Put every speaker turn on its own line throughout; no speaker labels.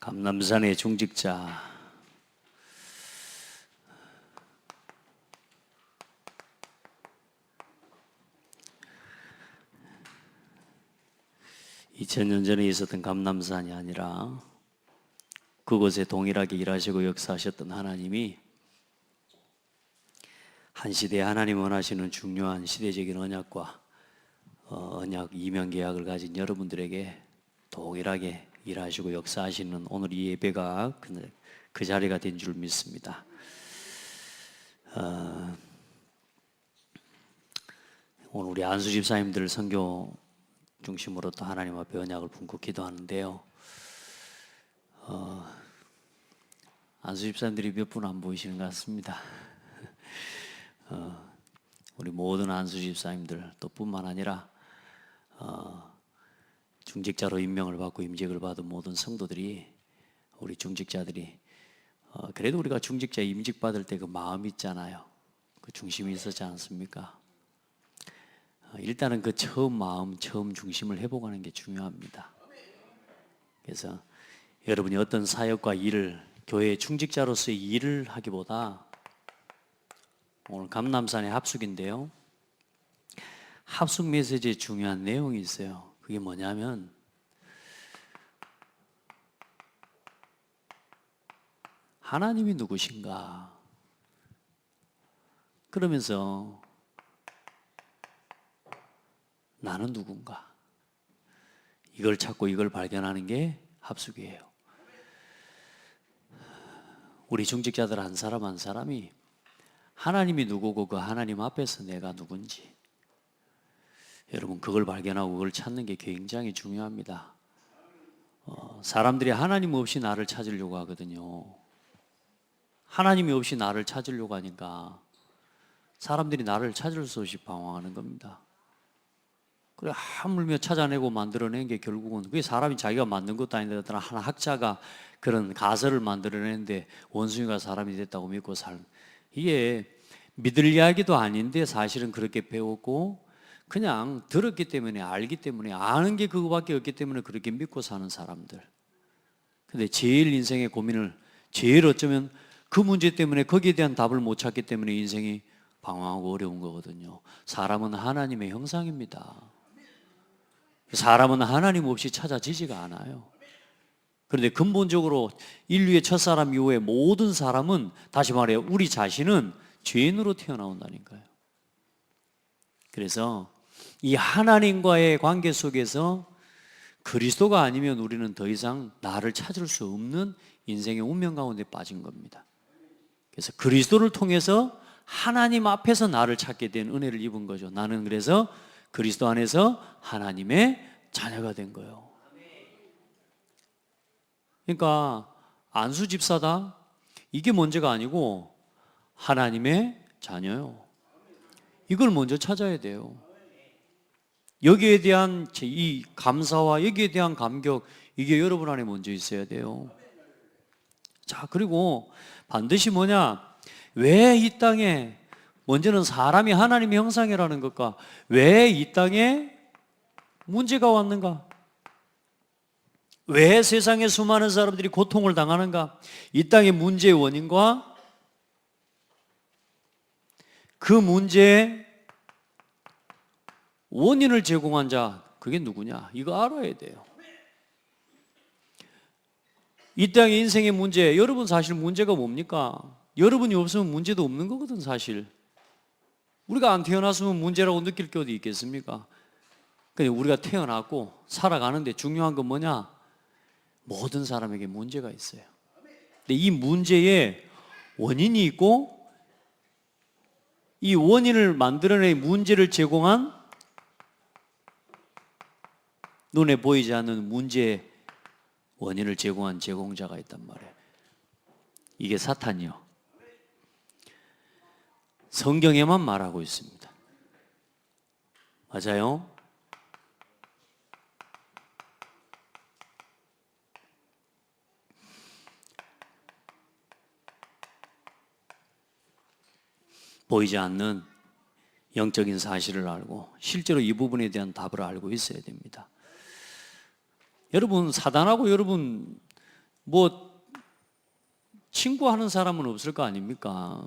감남산의 중직자. (2000년) 전에 있었던 감남산이 아니라 그곳에 동일하게 일하시고 역사하셨던 하나님이 한 시대에 하나님 원하시는 중요한 시대적인 언약과 언약 이면 계약을 가진 여러분들에게 동일하게 일하시고 역사하시는 오늘 이 예배가 그 자리가 된 줄 믿습니다. 오늘 우리 안수 집사님들 선교 중심으로 또 하나님 앞에 언약을 품고 기도하는데요. 안수 집사님들이 몇 분 안 보이시는 것 같습니다. 우리 모든 안수 집사님들 또 뿐만 아니라 중직자로 임명을 받고 임직을 받은 모든 성도들이, 우리 중직자들이 그래도 우리가 중직자 임직 받을 때 그 마음 있잖아요. 그 중심이 있었지 않습니까? 일단은 그 처음 마음, 처음 중심을 회복하는 게 중요합니다. 그래서 여러분이 어떤 사역과 일을, 교회 중직자로서의 일을 하기보다, 오늘 감남산의 합숙인데요, 합숙 메시지에 중요한 내용이 있어요. 그게 뭐냐면 하나님이 누구신가, 그러면서 나는 누군가, 이걸 찾고 이걸 발견하는 게 합숙이에요. 우리 중직자들 한 사람 한 사람이 하나님이 누구고 그 하나님 앞에서 내가 누군지, 여러분 그걸 발견하고 그걸 찾는 게 굉장히 중요합니다. 사람들이 하나님 없이 나를 찾으려고 하거든요. 하나님이 없이 나를 찾으려고 하니까 사람들이 나를 찾을 수 없이 방황하는 겁니다. 그래 하물며 찾아내고 만들어낸 게 결국은, 그게 사람이 자기가 만든 것도 아닌데 어떤 한 학자가 그런 가설을 만들어내는데 원숭이가 사람이 됐다고 믿고 이게 믿을 이야기도 아닌데 사실은 그렇게 배웠고 그냥 들었기 때문에, 알기 때문에, 아는 게 그거밖에 없기 때문에 그렇게 믿고 사는 사람들. 근데 제일 인생의 고민을, 제일 어쩌면 그 문제 때문에 거기에 대한 답을 못 찾기 때문에 인생이 방황하고 어려운 거거든요. 사람은 하나님의 형상입니다. 사람은 하나님 없이 찾아지지가 않아요. 그런데 근본적으로 인류의 첫사람 이후에 모든 사람은, 다시 말해요, 우리 자신은 죄인으로 태어나온다니까요. 그래서 이 하나님과의 관계 속에서 그리스도가 아니면 우리는 더 이상 나를 찾을 수 없는 인생의 운명 가운데 빠진 겁니다. 그래서 그리스도를 통해서 하나님 앞에서 나를 찾게 된 은혜를 입은 거죠. 나는 그래서 그리스도 안에서 하나님의 자녀가 된 거예요. 그러니까 안수 집사다, 이게 문제가 아니고 하나님의 자녀요. 이걸 먼저 찾아야 돼요. 여기에 대한 이 감사와 여기에 대한 감격, 이게 여러분 안에 먼저 있어야 돼요. 자, 그리고 반드시 뭐냐, 왜 이 땅에, 먼저는 사람이 하나님의 형상이라는 것과 왜 이 땅에 문제가 왔는가, 왜 세상의 수많은 사람들이 고통을 당하는가, 이 땅의 문제의 원인과 그 문제의 원인을 제공한 자, 그게 누구냐, 이거 알아야 돼요. 이 땅의 인생의 문제, 여러분 사실 문제가 뭡니까? 여러분이 없으면 문제도 없는 거거든. 사실 우리가 안 태어났으면 문제라고 느낄 게 어디 있겠습니까? 근데 우리가 태어났고 살아가는데 중요한 건 뭐냐? 모든 사람에게 문제가 있어요. 근데 이 문제에 원인이 있고, 이 원인을 만들어낸, 문제를 제공한, 눈에 보이지 않는 문제의 원인을 제공한 제공자가 있단 말이에요. 이게 사탄이요. 성경에만 말하고 있습니다. 맞아요? 보이지 않는 영적인 사실을 알고 실제로 이 부분에 대한 답을 알고 있어야 됩니다. 여러분, 사단하고 여러분 뭐 친구하는 사람은 없을 거 아닙니까?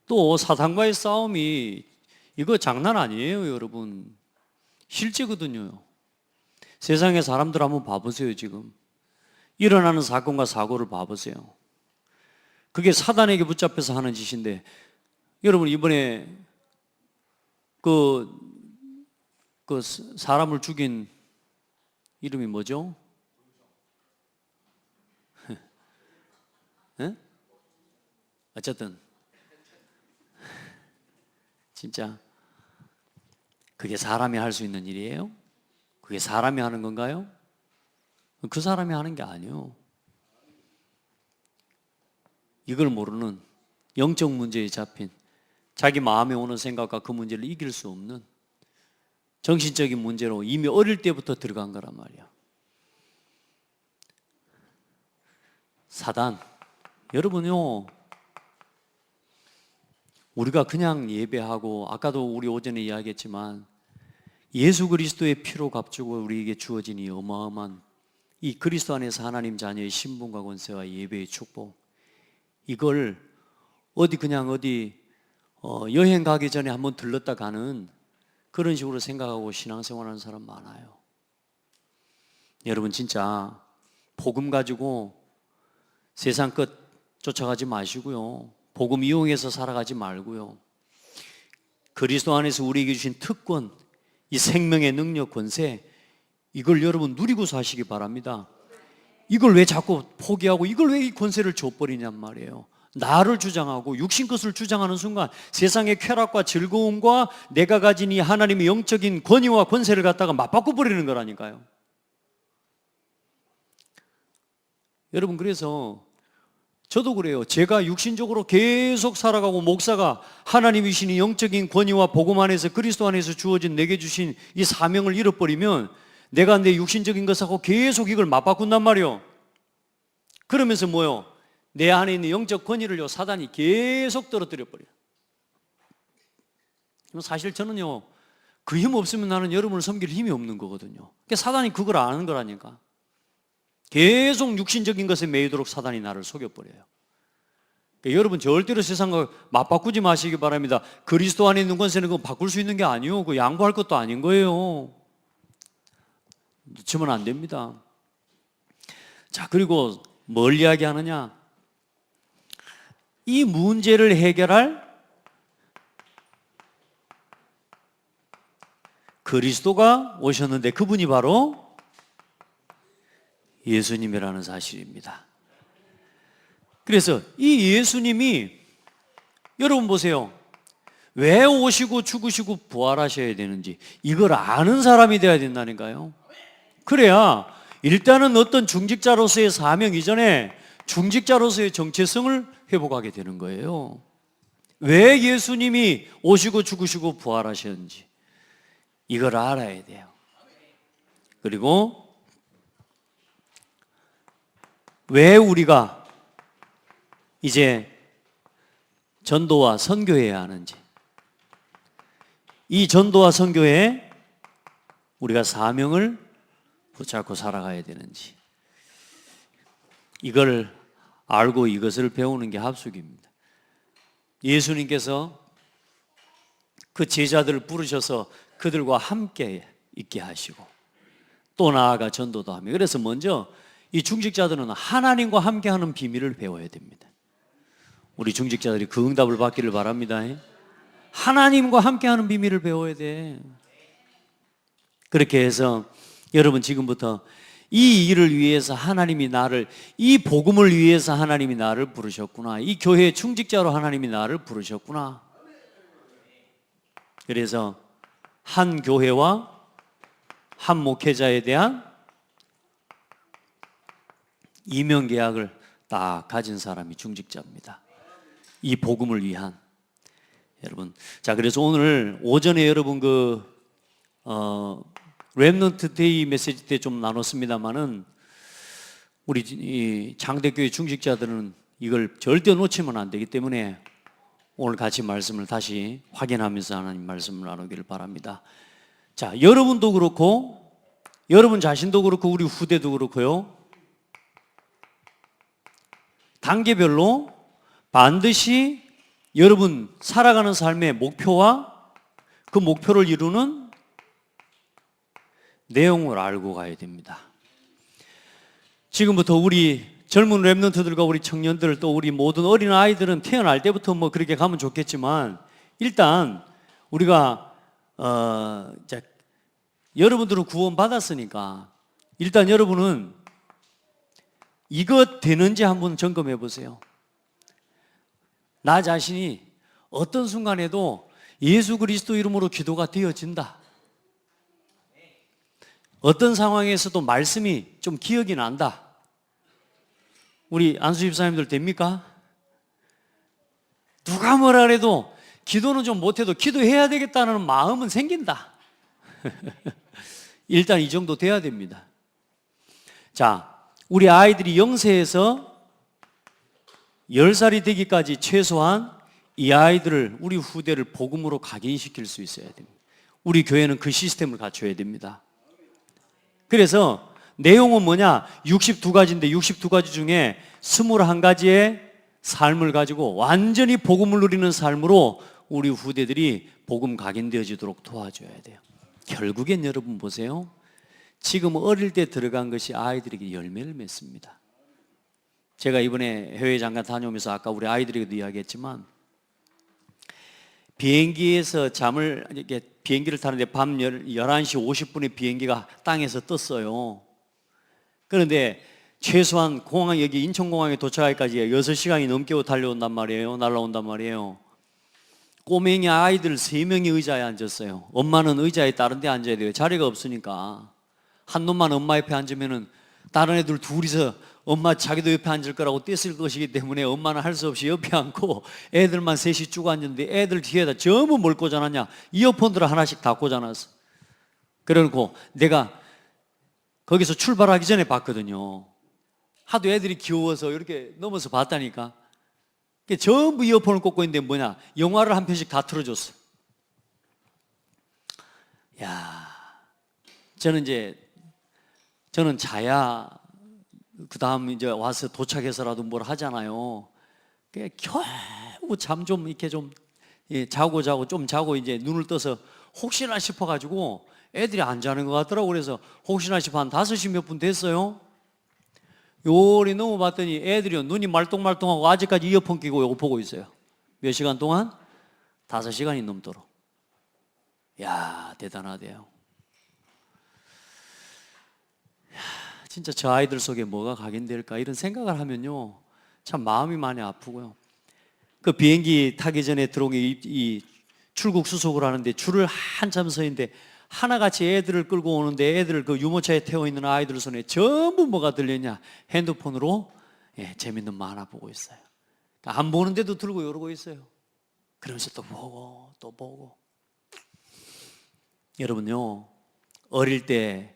또 사탄과의 싸움이 이거 장난 아니에요, 여러분. 실제거든요. 세상의 사람들 한번 봐보세요, 지금. 일어나는 사건과 사고를 봐보세요. 그게 사단에게 붙잡혀서 하는 짓인데, 여러분 이번에 그 사람을 죽인 이름이 뭐죠? 네? 어쨌든 진짜 그게 사람이 할 수 있는 일이에요? 그게 사람이 하는 건가요? 그 사람이 하는 게 아니에요. 이걸 모르는 영적 문제에 잡힌 자기 마음에 오는 생각과 그 문제를 이길 수 없는 정신적인 문제로 이미 어릴 때부터 들어간 거란 말이야. 사단, 여러분요, 우리가 그냥 예배하고 아까도 우리 오전에 이야기했지만 예수 그리스도의 피로 값주고 우리에게 주어진 이 어마어마한 이 그리스도 안에서 하나님 자녀의 신분과 권세와 예배의 축복, 이걸 어디 여행 가기 전에 한번 들렀다 가는 그런 식으로 생각하고 신앙생활하는 사람 많아요. 여러분 진짜 복음 가지고 세상 끝 쫓아가지 마시고요. 복음 이용해서 살아가지 말고요. 그리스도 안에서 우리에게 주신 특권, 이 생명의 능력, 권세, 이걸 여러분 누리고 사시기 바랍니다. 이걸 왜 자꾸 포기하고 이걸 왜 이 권세를 줘버리냔 말이에요. 나를 주장하고 육신 것을 주장하는 순간 세상의 쾌락과 즐거움과 내가 가진 이 하나님의 영적인 권위와 권세를 갖다가 맞바꿔 버리는 거라니까요. 여러분 그래서 저도 그래요. 제가 육신적으로 계속 살아가고 목사가 하나님이신 이 영적인 권위와 복음 안에서 그리스도 안에서 주어진 내게 주신 이 사명을 잃어버리면 내가 내 육신적인 것하고 계속 이걸 맞바꾼단 말이요. 그러면서 뭐요? 내 안에 있는 영적 권위를요 사단이 계속 떨어뜨려 버려요. 사실 저는요 그 힘 없으면 나는 여러분을 섬길 힘이 없는 거거든요. 그러니까 사단이 그걸 아는 거라니까. 계속 육신적인 것에 매이도록 사단이 나를 속여버려요. 그러니까 여러분 절대로 세상과 맞바꾸지 마시기 바랍니다. 그리스도 안에 있는 권세는 그거 바꿀 수 있는 게 아니에요. 그 양보할 것도 아닌 거예요. 놓치면 안 됩니다. 자, 그리고 뭘 이야기하느냐? 이 문제를 해결할 그리스도가 오셨는데 그분이 바로 예수님이라는 사실입니다. 그래서 이 예수님이 여러분 보세요. 왜 오시고 죽으시고 부활하셔야 되는지 이걸 아는 사람이 돼야 된다니까요. 그래야 일단은 어떤 중직자로서의 사명 이전에 중직자로서의 정체성을 회복하게 되는 거예요. 왜 예수님이 오시고 죽으시고 부활하셨는지 이걸 알아야 돼요. 그리고 왜 우리가 이제 전도와 선교해야 하는지, 이 전도와 선교에 우리가 사명을 붙잡고 살아가야 되는지, 이걸 알고 이것을 배우는 게 합숙입니다. 예수님께서 그 제자들을 부르셔서 그들과 함께 있게 하시고 또 나아가 전도도 하며, 그래서 먼저 이 중직자들은 하나님과 함께하는 비밀을 배워야 됩니다. 우리 중직자들이 그 응답을 받기를 바랍니다. 하나님과 함께하는 비밀을 배워야 돼. 그렇게 해서 여러분 지금부터 이 일을 위해서 하나님이 나를, 이 복음을 위해서 하나님이 나를 부르셨구나, 이 교회의 중직자로 하나님이 나를 부르셨구나. 그래서 한 교회와 한 목회자에 대한 이명계약을 딱 가진 사람이 중직자입니다. 이 복음을 위한. 여러분, 자, 그래서 오늘 오전에 여러분 렘넌트 데이 메시지 때 좀 나눴습니다만은 우리 이 장대교회 중직자들은 이걸 절대 놓치면 안 되기 때문에 오늘 같이 말씀을 다시 확인하면서 하나님 말씀을 나누기를 바랍니다. 자, 여러분도 그렇고 여러분 자신도 그렇고 우리 후대도 그렇고요, 단계별로 반드시 여러분 살아가는 삶의 목표와 그 목표를 이루는 내용을 알고 가야 됩니다. 지금부터 우리 젊은 랩런트들과 우리 청년들 또 우리 모든 어린 아이들은 태어날 때부터 뭐 그렇게 가면 좋겠지만 일단 우리가 여러분들은 구원 받았으니까 일단 여러분은 이것 되는지 한번 점검해 보세요. 나 자신이 어떤 순간에도 예수 그리스도 이름으로 기도가 되어진다. 어떤 상황에서도 말씀이 좀 기억이 난다. 우리 안수 집사님들 됩니까? 누가 뭐라 그래도 기도는 좀 못해도 기도해야 되겠다는 마음은 생긴다. 일단 이 정도 돼야 됩니다. 자, 우리 아이들이 0세에서 10살이 되기까지 최소한 이 아이들을 우리 후대를 복음으로 각인시킬 수 있어야 됩니다. 우리 교회는 그 시스템을 갖춰야 됩니다. 그래서 내용은 뭐냐? 62가지인데 62가지 중에 21가지의 삶을 가지고 완전히 복음을 누리는 삶으로 우리 후대들이 복음 각인되어지도록 도와줘야 돼요. 결국엔 여러분 보세요. 지금 어릴 때 들어간 것이 아이들에게 열매를 맺습니다. 제가 이번에 해외 잠깐 다녀오면서 아까 우리 아이들에게도 이야기했지만 비행기에서 비행기를 타는데 밤 11시 50분에 비행기가 땅에서 떴어요. 그런데 최소한 여기 인천공항에 도착하기까지 6시간이 넘게 날아온단 말이에요. 꼬맹이 아이들 3명이 의자에 앉았어요. 엄마는 의자에 다른 데 앉아야 돼요. 자리가 없으니까. 한 놈만 엄마 옆에 앉으면은 다른 애들 둘이서 엄마 자기도 옆에 앉을 거라고 뗐을 것이기 때문에 엄마는 할 수 없이 옆에 앉고 애들만 셋이 쭉 앉는데 애들 뒤에다 전부 뭘 꽂아놨냐? 이어폰들을 하나씩 다 꽂아놨어. 그래놓고 내가 거기서 출발하기 전에 봤거든요. 하도 애들이 귀여워서 이렇게 넘어서 봤다니까. 전부 이어폰을 꽂고 있는데 뭐냐? 영화를 한 편씩 다 틀어줬어. 야, 저는 자야 그 다음 이제 와서 도착해서라도 뭘 하잖아요. 겨우 잠 좀 이렇게 좀 자고 좀 자고 이제 눈을 떠서 혹시나 싶어가지고 애들이 안 자는 것 같더라고. 그래서 혹시나 싶어 한 5시 몇 분 됐어요. 요리 너무 봤더니 애들이 눈이 말똥말똥하고 아직까지 이어폰 끼고 요거 보고 있어요. 몇 시간 동안? 5시간이 넘도록. 야, 대단하대요. 진짜 저 아이들 속에 뭐가 각인될까 이런 생각을 하면요 참 마음이 많이 아프고요. 그 비행기 타기 전에 들어온 이 출국 수속을 하는데 줄을 한참 서 있는데 하나같이 애들을 끌고 오는데 애들을 그 유모차에 태워 있는 아이들 손에 전부 뭐가 들렸냐? 핸드폰으로 재밌는 만화 보고 있어요. 그러니까 안 보는데도 들고 이러고 있어요. 그러면서 또 보고 또 보고. 여러분요 어릴 때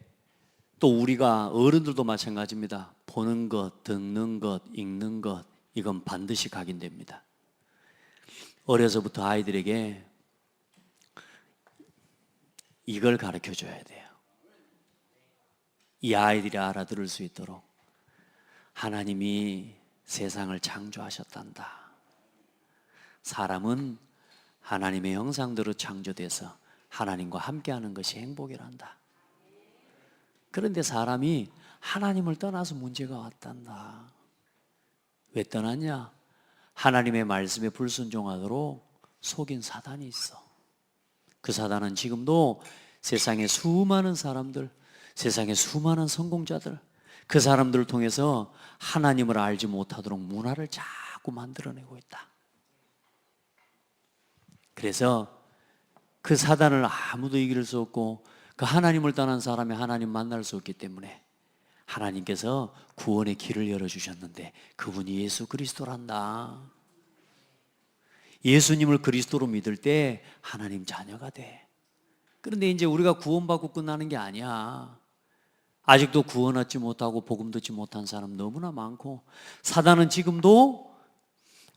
또 우리가 어른들도 마찬가지입니다. 보는 것, 듣는 것, 읽는 것 이건 반드시 각인됩니다. 어려서부터 아이들에게 이걸 가르쳐 줘야 돼요. 이 아이들이 알아들을 수 있도록 하나님이 세상을 창조하셨단다. 사람은 하나님의 형상대로 창조돼서 하나님과 함께하는 것이 행복이란다. 그런데 사람이 하나님을 떠나서 문제가 왔단다. 왜 떠났냐? 하나님의 말씀에 불순종하도록 속인 사단이 있어. 그 사단은 지금도 세상의 수많은 사람들, 세상의 수많은 성공자들, 그 사람들을 통해서 하나님을 알지 못하도록 문화를 자꾸 만들어내고 있다. 그래서 그 사단을 아무도 이길 수 없고 그 하나님을 떠난 사람이 하나님 만날 수 없기 때문에 하나님께서 구원의 길을 열어주셨는데 그분이 예수 그리스도란다. 예수님을 그리스도로 믿을 때 하나님 자녀가 돼. 그런데 이제 우리가 구원받고 끝나는 게 아니야. 아직도 구원 얻지 못하고 복음 듣지 못한 사람 너무나 많고 사단은 지금도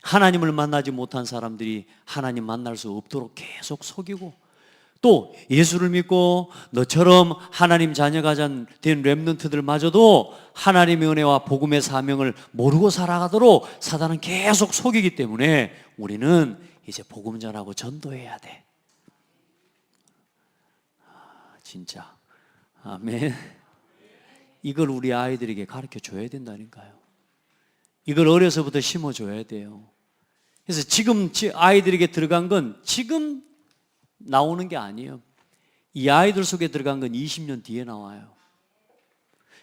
하나님을 만나지 못한 사람들이 하나님 만날 수 없도록 계속 속이고 또 예수를 믿고 너처럼 하나님 자녀가 된 렘넌트들마저도 하나님의 은혜와 복음의 사명을 모르고 살아가도록 사단은 계속 속이기 때문에 우리는 이제 복음 전하고 전도해야 돼. 진짜 아멘. 이걸 우리 아이들에게 가르쳐 줘야 된다니까요. 이걸 어려서부터 심어줘야 돼요. 그래서 지금 아이들에게 들어간 건 지금 나오는 게 아니에요. 이 아이들 속에 들어간 건 20년 뒤에 나와요.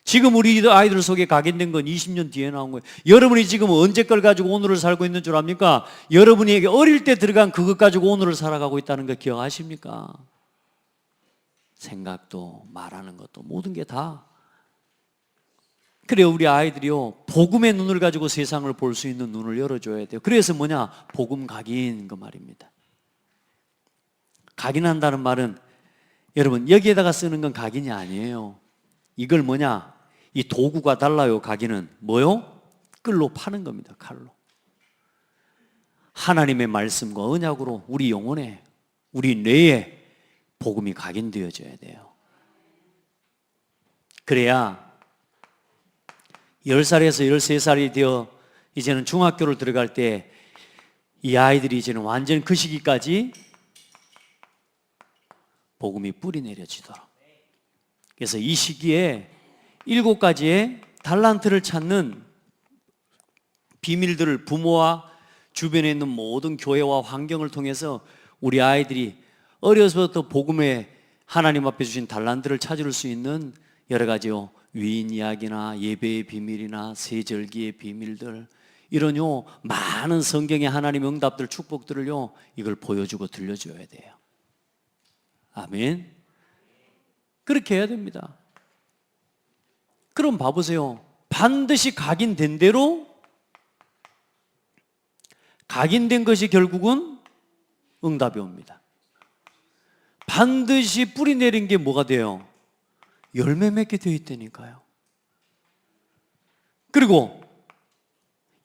지금 우리 아이들 속에 각인된 건 20년 뒤에 나온 거예요. 여러분이 지금 언제 걸 가지고 오늘을 살고 있는 줄 압니까? 여러분이 어릴 때 들어간 그것 가지고 오늘을 살아가고 있다는 거 기억하십니까? 생각도 말하는 것도 모든 게 다. 그래요. 우리 아이들이요, 복음의 눈을 가지고 세상을 볼 수 있는 눈을 열어줘야 돼요. 그래서 뭐냐? 복음 각인 그 말입니다. 각인한다는 말은 여러분 여기에다가 쓰는 건 각인이 아니에요. 이걸 뭐냐? 이 도구가 달라요. 각인은 뭐요? 끌로 파는 겁니다. 칼로. 하나님의 말씀과 언약으로 우리 영혼에, 우리 뇌에 복음이 각인되어져야 돼요. 그래야 10살에서 13살이 되어 이제는 중학교를 들어갈 때 이 아이들이 이제는 완전 그 시기까지 복음이 뿌리 내려지도록. 그래서 이 시기에 7가지의 달란트를 찾는 비밀들을 부모와 주변에 있는 모든 교회와 환경을 통해서 우리 아이들이 어려서부터 복음에 하나님 앞에 주신 달란트를 찾을 수 있는 여러 가지요, 위인 이야기나 예배의 비밀이나 세절기의 비밀들, 이런요 많은 성경의 하나님의 응답들, 축복들을요 이걸 보여주고 들려줘야 돼요. 아멘. 그렇게 해야 됩니다. 그럼 봐보세요. 반드시 각인된 대로, 각인된 것이 결국은 응답이 옵니다. 반드시 뿌리 내린 게 뭐가 돼요? 열매 맺게 되어 있다니까요. 그리고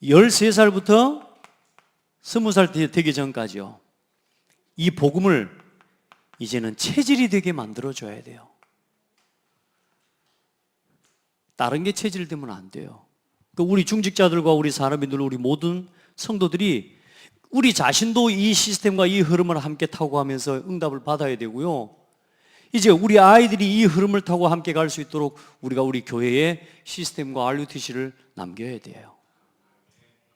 13살부터 20살 되기 전까지요, 이 복음을 이제는 체질이 되게 만들어줘야 돼요. 다른 게 체질 되면 안 돼요. 우리 중직자들과 우리 사람들, 우리 모든 성도들이 우리 자신도 이 시스템과 이 흐름을 함께 타고 가면서 응답을 받아야 되고요, 이제 우리 아이들이 이 흐름을 타고 함께 갈 수 있도록 우리가 우리 교회의 시스템과 RUTC를 남겨야 돼요.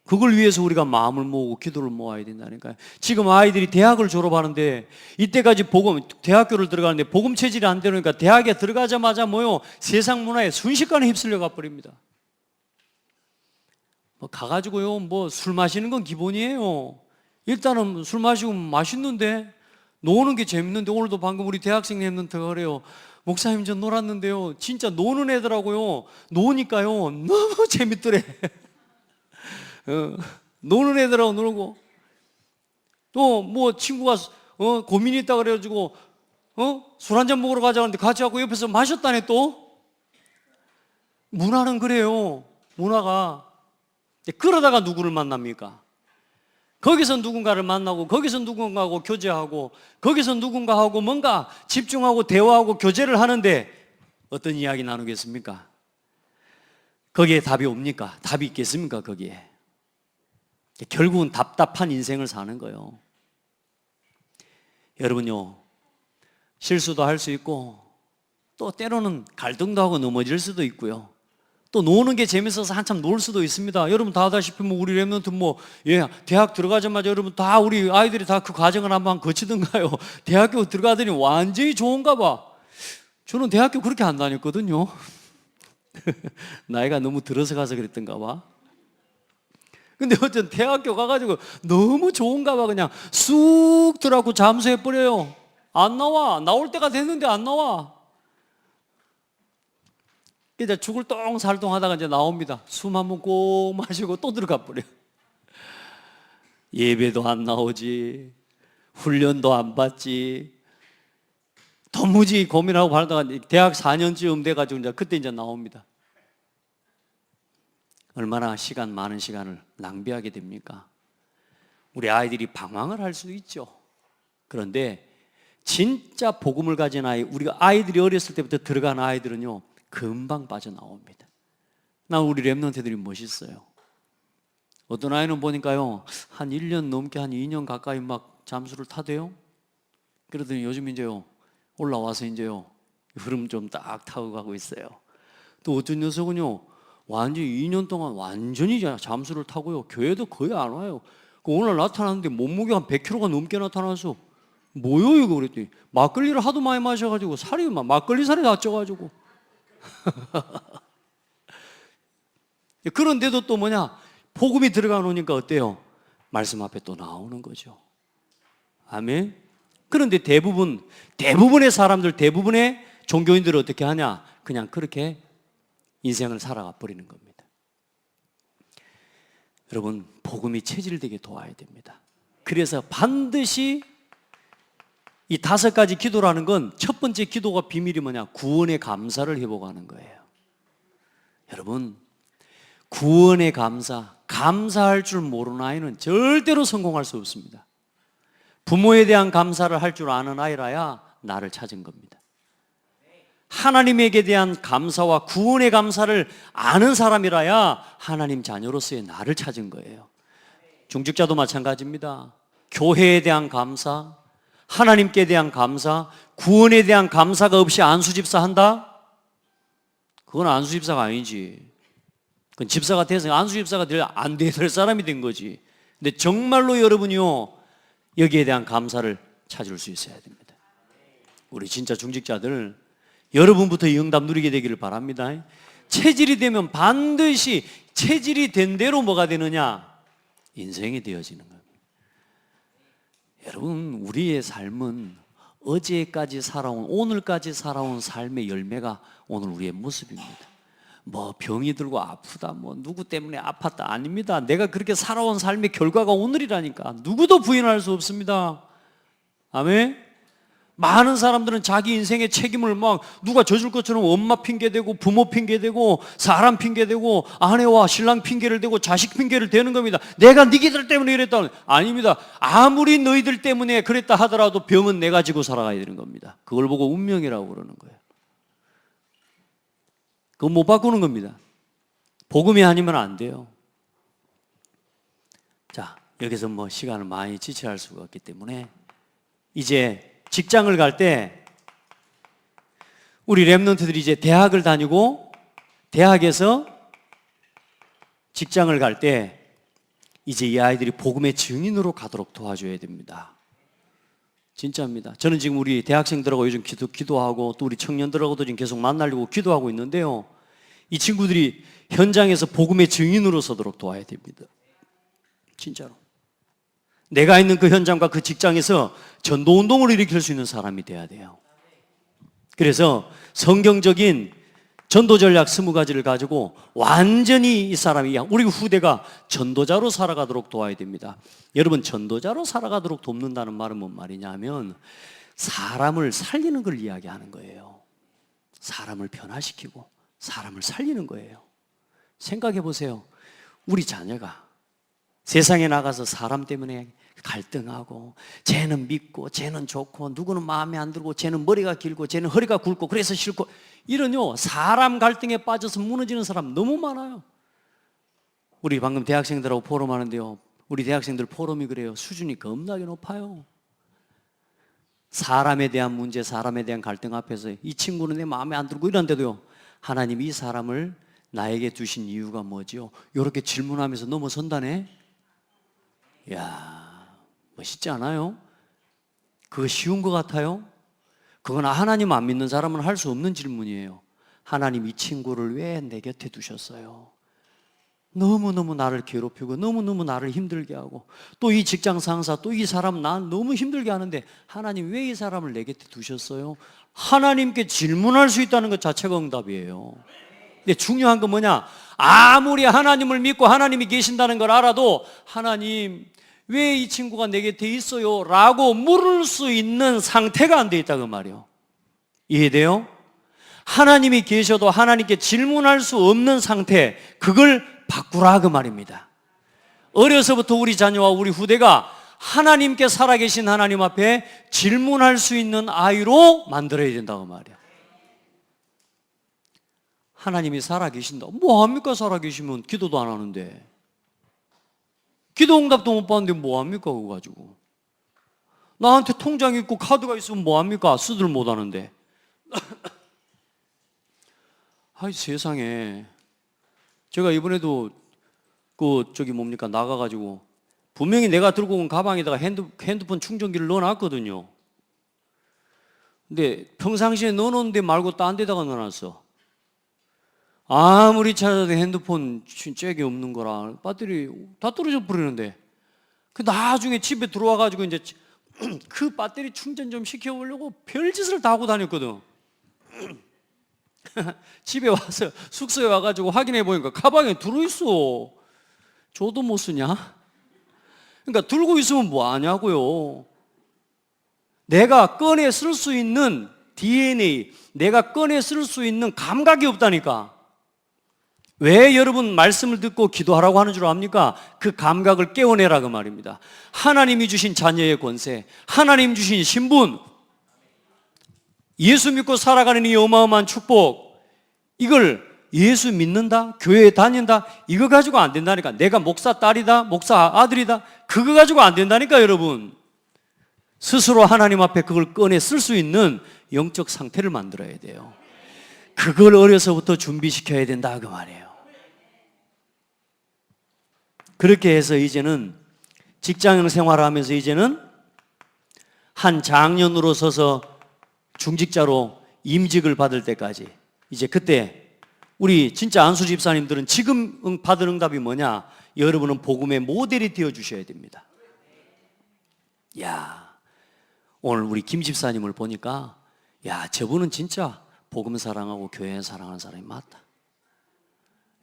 그걸 위해서 우리가 마음을 모으고 기도를 모아야 된다니까요. 지금 아이들이 대학을 졸업하는데 이때까지 복음, 대학교를 들어가는데 복음 체질이 안 되니까 대학에 들어가자마자 뭐요? 세상 문화에 순식간에 휩쓸려 가버립니다. 뭐 가가지고요, 뭐 술 마시는 건 기본이에요. 일단은 술 마시고 맛있는데, 노는 게 재밌는데, 오늘도 방금 우리 대학생 랩런트가 그래요. 목사님 저 놀았는데요, 진짜 노는 애더라고요. 노니까요 너무 재밌더래. 노는 애들하고 놀고, 또 뭐 친구가 고민이 있다 그래가지고 술 한잔 먹으러 가자는데 같이 하고 옆에서 마셨다네. 또 문화는 그래요. 문화가. 그러다가 누구를 만납니까? 거기서 누군가를 만나고, 거기서 누군가하고 교제하고, 거기서 누군가하고 뭔가 집중하고 대화하고 교제를 하는데 어떤 이야기 나누겠습니까? 거기에 답이 옵니까? 답이 있겠습니까? 거기에. 결국은 답답한 인생을 사는 거예요. 여러분요, 실수도 할 수 있고, 또 때로는 갈등도 하고 넘어질 수도 있고요, 또 노는 게 재밌어서 한참 놀 수도 있습니다. 여러분 다 아다시피 뭐 우리 랩런트 대학 들어가자마자 여러분 다 우리 아이들이 다 그 과정을 한번 거치던가요? 대학교 들어가더니 완전히 좋은가 봐. 저는 대학교 그렇게 안 다녔거든요. 나이가 너무 들어서 가서 그랬던가 봐. 근데 어쨌든 대학교 가가지고 너무 좋은가 봐. 그냥 쑥 들어가고 잠수해버려요. 안 나와. 나올 때가 됐는데 안 나와. 이제 죽을 똥살똥 하다가 이제 나옵니다. 숨 한번 꼭 마시고 또 들어가 버려. 예배도 안 나오지, 훈련도 안 받지, 도무지 고민하고 바라다가 대학 4년쯤 돼가지고 이제 그때 이제 나옵니다. 얼마나 많은 시간을 낭비하게 됩니까? 우리 아이들이 방황을 할 수도 있죠. 그런데 진짜 복음을 가진 아이, 우리가 아이들이 어렸을 때부터 들어간 아이들은요, 금방 빠져나옵니다. 나 우리 랩런트들이 멋있어요. 어떤 아이는 보니까요, 한 1년 넘게 한 2년 가까이 막 잠수를 타대요. 그러더니 요즘 이제요, 올라와서 이제요, 흐름 좀 딱 타고 가고 있어요. 또 어떤 녀석은요, 완전히 2년 동안 완전히 잠수를 타고요, 교회도 거의 안 와요. 오늘 나타났는데 몸무게가 한 100kg가 넘게 나타나서 뭐요 이거 그랬더니 막걸리를 하도 많이 마셔가지고 살이 막 막걸리 살이 다 쪄가지고 그런데도 또 뭐냐, 복음이 들어가 놓으니까 어때요? 말씀 앞에 또 나오는 거죠. 아멘. 그런데 대부분의 사람들, 대부분의 종교인들은 어떻게 하냐? 그냥 그렇게 인생을 살아가 버리는 겁니다. 여러분, 복음이 체질되게 도와야 됩니다. 그래서 반드시 이 5가지 기도라는 건 첫 번째 기도가 비밀이 뭐냐? 구원의 감사를 회복하는 거예요. 여러분, 구원의 감사할 줄 모르는 아이는 절대로 성공할 수 없습니다. 부모에 대한 감사를 할 줄 아는 아이라야 나를 찾은 겁니다. 하나님에게 대한 감사와 구원의 감사를 아는 사람이라야 하나님 자녀로서의 나를 찾은 거예요. 중직자도 마찬가지입니다. 교회에 대한 감사, 하나님께 대한 감사, 구원에 대한 감사가 없이 안수집사 한다? 그건 안수집사가 아니지. 그건 집사가 돼서 안수집사가 안 될 사람이 된 거지. 근데 정말로 여러분이요, 여기에 대한 감사를 찾을 수 있어야 됩니다. 우리 진짜 중직자들, 여러분부터 이 응답 누리게 되기를 바랍니다. 체질이 되면 반드시 체질이 된 대로 뭐가 되느냐? 인생이 되어지는 겁니다. 여러분, 우리의 삶은 어제까지 살아온, 오늘까지 살아온 삶의 열매가 오늘 우리의 모습입니다. 뭐 병이 들고 아프다, 뭐 누구 때문에 아팠다, 아닙니다. 내가 그렇게 살아온 삶의 결과가 오늘이라니까. 누구도 부인할 수 없습니다. 아멘. 많은 사람들은 자기 인생의 책임을 막 누가 져줄 것처럼 엄마 핑계대고 부모 핑계대고 사람 핑계대고 아내와 신랑 핑계를 대고 자식 핑계를 대는 겁니다. 내가 니들 때문에 이랬다. 아닙니다. 아무리 너희들 때문에 그랬다 하더라도 병은 내가 지고 살아가야 되는 겁니다. 그걸 보고 운명이라고 그러는 거예요. 그거 못 바꾸는 겁니다. 복음이 아니면 안 돼요. 자, 여기서 뭐 시간을 많이 지체할 수가 없기 때문에 이제 직장을 갈 때 우리 랩런트들이 이제 대학을 다니고 대학에서 직장을 갈 때 이제 이 아이들이 복음의 증인으로 가도록 도와줘야 됩니다. 진짜입니다. 저는 지금 우리 대학생들하고 요즘 기도하고 또 우리 청년들하고도 지금 계속 만나려고 기도하고 있는데요, 이 친구들이 현장에서 복음의 증인으로 서도록 도와야 됩니다. 진짜로. 내가 있는 그 현장과 그 직장에서 전도운동을 일으킬 수 있는 사람이 돼야 돼요. 그래서 성경적인 전도 전략 20가지를 가지고 완전히 이 사람이, 우리 후대가 전도자로 살아가도록 도와야 됩니다. 여러분, 전도자로 살아가도록 돕는다는 말은 뭔 말이냐 하면 사람을 살리는 걸 이야기하는 거예요. 사람을 변화시키고 사람을 살리는 거예요. 생각해 보세요. 우리 자녀가 세상에 나가서 사람 때문에 갈등하고, 쟤는 믿고 쟤는 좋고 누구는 마음에 안 들고 쟤는 머리가 길고 쟤는 허리가 굵고 그래서 싫고, 이런요 사람 갈등에 빠져서 무너지는 사람 너무 많아요. 우리 방금 대학생들하고 포럼하는데요, 우리 대학생들 포럼이 그래요. 수준이 겁나게 높아요. 사람에 대한 문제, 사람에 대한 갈등 앞에서 이 친구는 내 마음에 안 들고 이런데도요, 하나님 이 사람을 나에게 두신 이유가 뭐죠? 이렇게 질문하면서 넘어선다네. 이야, 멋있지 않아요? 그거 쉬운 것 같아요? 그건 하나님 안 믿는 사람은 할 수 없는 질문이에요. 하나님 이 친구를 왜 내 곁에 두셨어요? 너무너무 나를 괴롭히고 너무너무 나를 힘들게 하고, 또 이 직장 상사, 또 이 사람 난 너무 힘들게 하는데 하나님 왜 이 사람을 내 곁에 두셨어요? 하나님께 질문할 수 있다는 것 자체가 응답이에요. 근데 중요한 건 뭐냐? 아무리 하나님을 믿고 하나님이 계신다는 걸 알아도 하나님 왜 이 친구가 내 곁에 있어요? 라고 물을 수 있는 상태가 안 돼 있다 그 말이에요. 이해돼요? 하나님이 계셔도 하나님께 질문할 수 없는 상태, 그걸 바꾸라 그 말입니다. 어려서부터 우리 자녀와 우리 후대가 하나님께 살아계신 하나님 앞에 질문할 수 있는 아이로 만들어야 된다고 말이야. 하나님이 살아계신다. 뭐합니까? 살아계시면 기도도 안 하는데. 기도 응답도 못 받는데 뭐합니까? 그거 가지고. 나한테 통장 있고 카드가 있으면 뭐합니까? 쓰들 못 하는데. 아이 세상에. 제가 이번에도 나가가지고 분명히 내가 들고 온 가방에다가 핸드폰 충전기를 넣어놨거든요. 근데 평상시에 넣어놓은 데 말고 딴 데다가 넣어놨어. 아무리 찾아도 핸드폰 잭이 없는 거라 배터리 다 떨어져 버리는데, 그 나중에 집에 들어와가지고 이제 그 배터리 충전 좀 시켜보려고 별짓을 다 하고 다녔거든. 집에 와서 숙소에 와가지고 확인해 보니까 가방에 들어있어. 줘도 못 쓰냐? 그러니까 들고 있으면 뭐 하냐고요. 내가 꺼내 쓸 수 있는 DNA, 내가 꺼내 쓸 수 있는 감각이 없다니까. 왜 여러분 말씀을 듣고 기도하라고 하는 줄 압니까? 그 감각을 깨워내라 그 말입니다. 하나님이 주신 자녀의 권세, 하나님 주신 신분, 예수 믿고 살아가는 이 어마어마한 축복, 이걸 예수 믿는다, 교회에 다닌다, 이거 가지고 안 된다니까. 내가 목사 딸이다, 목사 아들이다, 그거 가지고 안 된다니까. 여러분, 스스로 하나님 앞에 그걸 꺼내 쓸 수 있는 영적 상태를 만들어야 돼요. 그걸 어려서부터 준비시켜야 된다 그 말이에요. 그렇게 해서 이제는 직장 생활을 하면서 이제는 한 장년으로 서서 중직자로 임직을 받을 때까지, 이제 그때 우리 진짜 안수 집사님들은 지금 받은 응답이 뭐냐? 여러분은 복음의 모델이 되어 주셔야 됩니다. 야, 오늘 우리 김 집사님을 보니까 야, 저분은 진짜 복음 사랑하고 교회 사랑하는 사람이 맞다.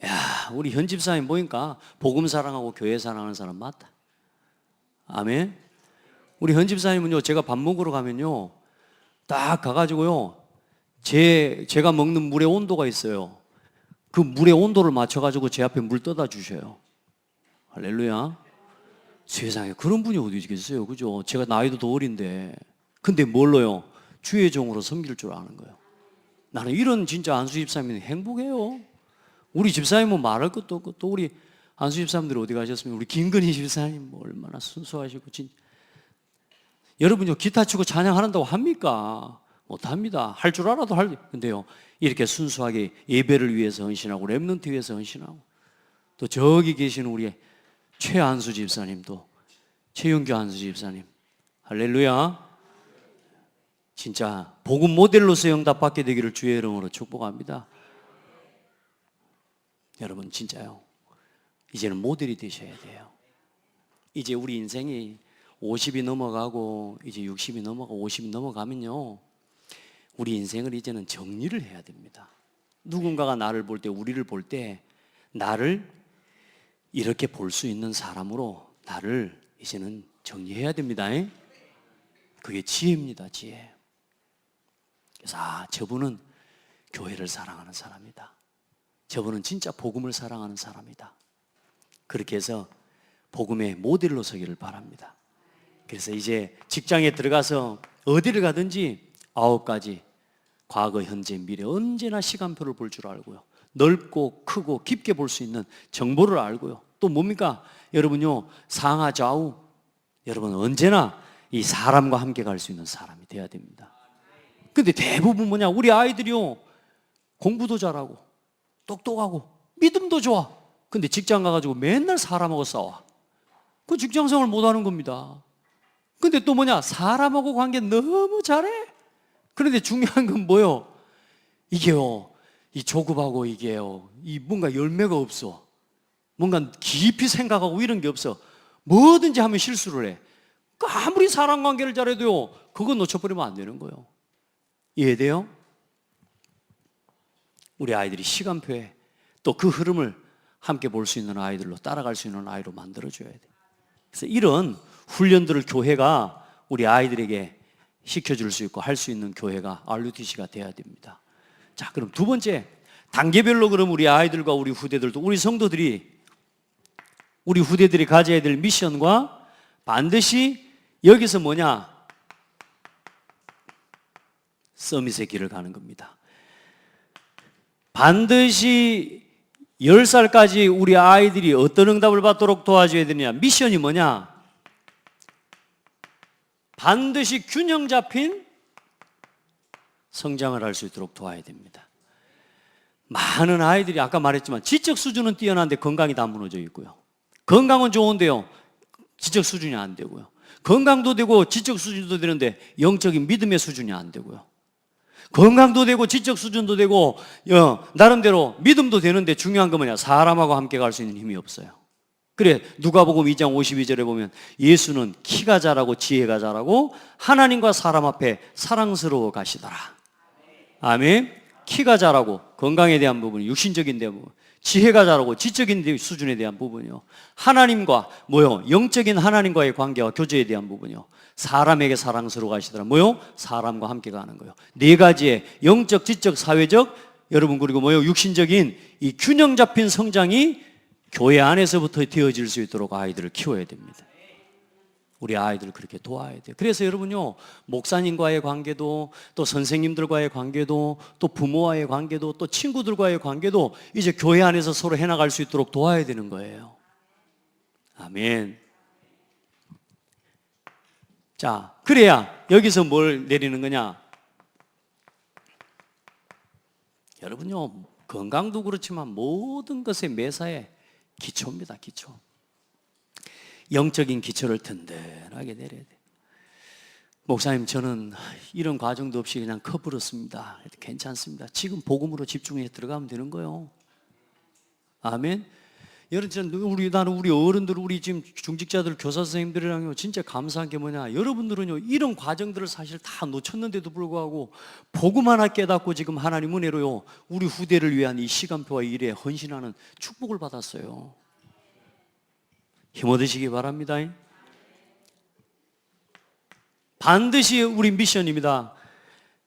야, 우리 현 집사님 보니까 복음 사랑하고 교회 사랑하는 사람 맞다. 아멘. 우리 현 집사님은요, 제가 밥 먹으러 가면요, 딱 가가지고요, 제가 먹는 물의 온도가 있어요. 그 물의 온도를 맞춰가지고 제 앞에 물 떠다 주셔요. 할렐루야. 세상에 그런 분이 어디 있겠어요, 그죠? 제가 나이도 더 어린데. 근데 뭘로요? 주의 종으로 섬길 줄 아는 거예요. 나는 이런 진짜 안수 집사님이 행복해요. 우리 집사님은 말할 것도 없고, 또 우리 안수 집사님들이 어디 가셨습니까? 우리 김건희 집사님 뭐 얼마나 순수하시고. 여러분요, 기타 치고 찬양한다고 합니까? 못합니다. 할 줄 알아도 근데요, 이렇게 순수하게 예배를 위해서 헌신하고 렘넌트 위해서 헌신하고, 또 저기 계시는 우리 최안수 집사님도, 최윤규 안수 집사님, 할렐루야. 진짜 복음 모델로서 응답받게 되기를 주의 이름으로 축복합니다. 여러분 진짜요, 이제는 모델이 되셔야 돼요. 이제 우리 인생이 50이 넘어가고 이제 60이 넘어가고 50이 넘어가면요, 우리 인생을 이제는 정리를 해야 됩니다. 누군가가 나를 볼 때, 우리를 볼 때 나를 이렇게 볼 수 있는 사람으로 나를 이제는 정리해야 됩니다. 그게 지혜입니다. 지혜. 그래서 저분은 교회를 사랑하는 사람이다, 저분은 진짜 복음을 사랑하는 사람이다, 그렇게 해서 복음의 모델로 서기를 바랍니다. 그래서 이제 직장에 들어가서 어디를 가든지 9가지 과거, 현재, 미래 언제나 시간표를 볼 줄 알고요, 넓고 크고 깊게 볼 수 있는 정보를 알고요, 또 뭡니까? 여러분요, 상하 좌우, 여러분 언제나 이 사람과 함께 갈 수 있는 사람이 돼야 됩니다. 근데 대부분 뭐냐? 우리 아이들이요, 공부도 잘하고 똑똑하고 믿음도 좋아. 근데 직장 가가지고 맨날 사람하고 싸워. 그 직장생활 못하는 겁니다. 근데 또 뭐냐? 사람하고 관계 너무 잘해. 그런데 중요한 건 뭐요? 이게요, 이 조급하고 이게요, 이 뭔가 열매가 없어. 뭔가 깊이 생각하고 이런 게 없어. 뭐든지 하면 실수를 해. 아무리 사람 관계를 잘해도요, 그거 놓쳐버리면 안 되는 거예요. 이해돼요? 우리 아이들이 시간표에 또 그 흐름을 함께 볼 수 있는 아이들로, 따라갈 수 있는 아이로 만들어줘야 돼. 그래서 이런 훈련들을 교회가 우리 아이들에게 시켜줄 수 있고 할 수 있는 교회가 RUTC가 돼야 됩니다. 자, 그럼 두 번째, 단계별로 그럼 우리 아이들과 우리 후대들도, 우리 성도들이, 우리 후대들이 가져야 될 미션과 반드시 여기서 뭐냐? 서밋의 길을 가는 겁니다. 반드시 10살까지 우리 아이들이 어떤 응답을 받도록 도와줘야 되느냐? 미션이 뭐냐? 반드시 균형 잡힌 성장을 할 수 있도록 도와야 됩니다. 많은 아이들이 아까 말했지만 지적 수준은 뛰어난데 건강이 다 무너져 있고요. 건강은 좋은데요, 지적 수준이 안 되고요. 건강도 되고 지적 수준도 되는데 영적인 믿음의 수준이 안 되고요. 건강도 되고 지적 수준도 되고 나름대로 믿음도 되는데 중요한 건 뭐냐? 사람하고 함께 갈 수 있는 힘이 없어요. 그래, 누가복음 2장 52절에 보면 예수는 키가 자라고 지혜가 자라고 하나님과 사람 앞에 사랑스러워 가시더라. 아멘. 키가 자라고 건강에 대한 부분, 육신적인 부분, 지혜가 자라고 지적인 수준에 대한 부분이요, 하나님과 영적인 하나님과의 관계와 교제에 대한 부분이요, 사람에게 사랑스러워 가시더라. 사람과 함께 가는 거예요. 네 가지의 영적, 지적, 사회적, 여러분 그리고 육신적인 이 균형 잡힌 성장이 교회 안에서부터 되어질 수 있도록 아이들을 키워야 됩니다. 우리 아이들을 그렇게 도와야 돼요. 그래서 여러분요, 목사님과의 관계도, 또 선생님들과의 관계도, 또 부모와의 관계도, 또 친구들과의 관계도 이제 교회 안에서 서로 해나갈 수 있도록 도와야 되는 거예요. 아멘. 자, 그래야 여기서 뭘 내리는 거냐? 여러분요, 건강도 그렇지만 모든 것의 매사에 기초입니다. 기초. 영적인 기초를 든든하게 내려야 돼요. 목사님, 저는 이런 과정도 없이 그냥 커버렸습니다. 괜찮습니다. 지금 복음으로 집중해서 들어가면 되는 거예요. 아멘. 나는 우리 어른들, 우리 지금 중직자들, 교사 선생님들이랑요, 진짜 감사한 게 뭐냐? 여러분들은요, 이런 과정들을 사실 다 놓쳤는데도 불구하고 복음 하나 깨닫고 지금 하나님 은혜로요, 우리 후대를 위한 이 시간표와 일에 헌신하는 축복을 받았어요. 힘 얻으시기 바랍니다. 반드시 우리 미션입니다.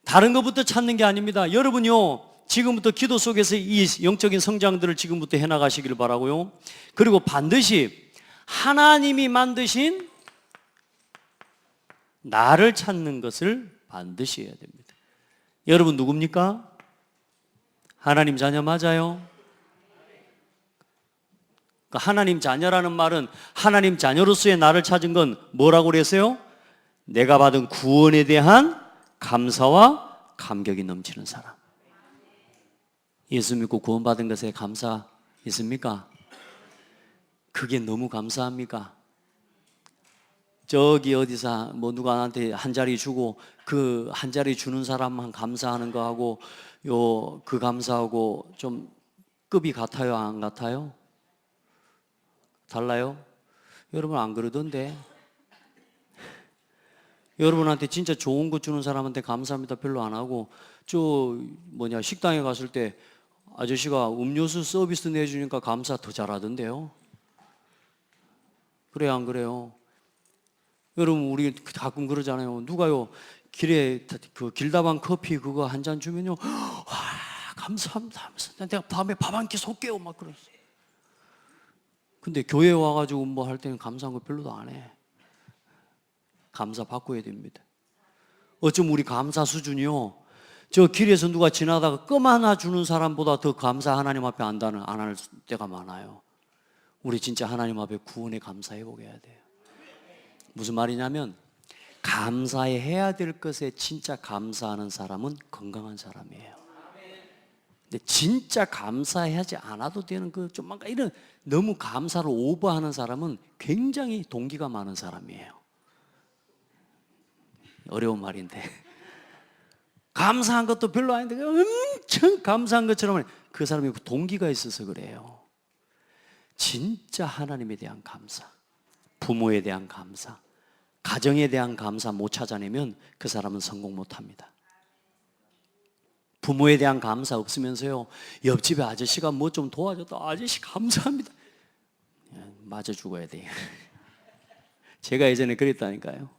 다른 것부터 찾는 게 아닙니다. 여러분요, 지금부터 기도 속에서 이 영적인 성장들을 지금부터 해나가시길 바라고요. 그리고 반드시 하나님이 만드신 나를 찾는 것을 반드시 해야 됩니다. 여러분 누굽니까? 하나님 자녀 맞아요? 하나님 자녀라는 말은 하나님 자녀로서의 나를 찾은 건 뭐라고 그랬어요? 내가 받은 구원에 대한 감사와 감격이 넘치는 사람. 예수 믿고 구원받은 것에 감사 있습니까? 그게 너무 감사합니까? 저기 어디서 누가 나한테 한 자리 주고 그 한 자리 주는 사람만 감사하는 거하고 그 감사하고 좀 급이 같아요, 안 같아요? 달라요? 여러분 안 그러던데? 여러분한테 진짜 좋은 거 주는 사람한테 감사합니다 별로 안 하고 식당에 갔을 때 아저씨가 음료수 서비스 내주니까 감사 더 잘하던데요? 그래요, 안 그래요? 여러분 우리 가끔 그러잖아요. 누가요 길에 그 길다방 커피 그거 한 잔 주면요, 와 감사합니다 하면서 내가 밤에 밥 한 끼 쏠게요 막 그랬어요. 근데 교회 와가지고 할 때는 감사한 거 별로도 안 해. 감사 바꿔야 됩니다. 어쩜 우리 감사 수준이요, 저 길에서 누가 지나다가 껌 하나 주는 사람보다 더 감사 하나님 앞에 안 할 때가 많아요. 우리 진짜 하나님 앞에 구원에 감사해 보게 해야 돼요. 무슨 말이냐면 감사해야 될 것에 진짜 감사하는 사람은 건강한 사람이에요. 근데 진짜 감사하지 않아도 되는 이런 너무 감사를 오버하는 사람은 굉장히 동기가 많은 사람이에요. 어려운 말인데 감사한 것도 별로 아닌데 엄청 감사한 것처럼 그 사람이 동기가 있어서 그래요. 진짜 하나님에 대한 감사, 부모에 대한 감사, 가정에 대한 감사 못 찾아내면 그 사람은 성공 못합니다. 부모에 대한 감사 없으면서요, 옆집에 아저씨가 좀 도와줬다, 아저씨 감사합니다, 맞아 죽어야 돼요. 제가 예전에 그랬다니까요.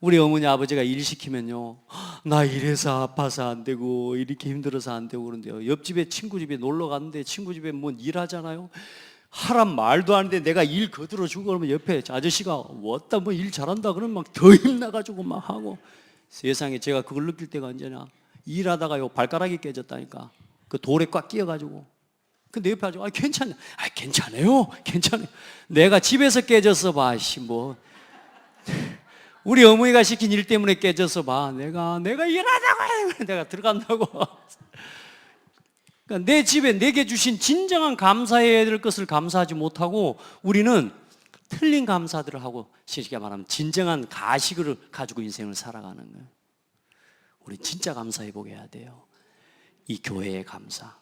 우리 어머니 아버지가 일 시키면요, 나 이래서 아파서 안 되고 이렇게 힘들어서 안 되고 그런데요, 옆집에 친구 집에 놀러 갔는데 친구 집에 일하잖아요. 하란 말도 안 하는데 내가 일 거들어 주고 그러면 옆에 아저씨가 왔다 뭐 일 잘한다 그러면 막 더 힘나가지고 막 하고. 세상에 제가 그걸 느낄 때가 언제냐, 일하다가 요 발가락이 깨졌다니까. 그 돌에 꽉 끼어가지고. 근데 옆에 아주 괜찮아. 괜찮아요. 괜찮아요. 내가 집에서 깨졌어 봐. 뭐 우리 어머니가 시킨 일 때문에 깨졌어 봐. 내가 일하다가 내가 들어간다고. 그러니까 내 집에 내게 주신 진정한 감사해야 될 것을 감사하지 못하고 우리는 틀린 감사들을 하고, 쉽게 말하면 진정한 가식을 가지고 인생을 살아가는 거예요. 우리 진짜 감사해 보게 해야 돼요. 이 교회의 감사.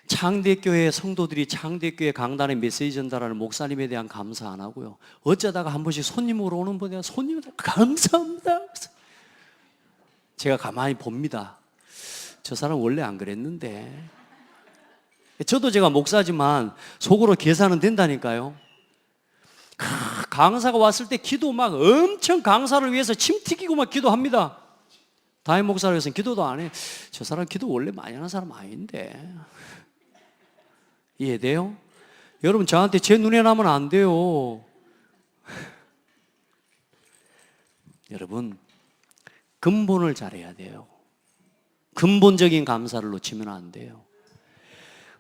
창대교회 성도들이 창대교회 강단에 메시지 전달하는 목사님에 대한 감사 안 하고요, 어쩌다가 한 번씩 손님으로 오는 분에 손님한테 감사합니다. 제가 가만히 봅니다. 저 사람 원래 안 그랬는데. 저도 제가 목사지만 속으로 계산은 된다니까요. 강사가 왔을 때 기도 막 엄청 강사를 위해서 침 튀기고 막 기도합니다. 담임 목사를 위해서는 기도도 안 해. 저 사람 기도 원래 많이 하는 사람 아닌데. 이해돼요? 여러분, 저한테 제 눈에 나면 안 돼요. 여러분, 근본을 잘해야 돼요. 근본적인 감사를 놓치면 안 돼요.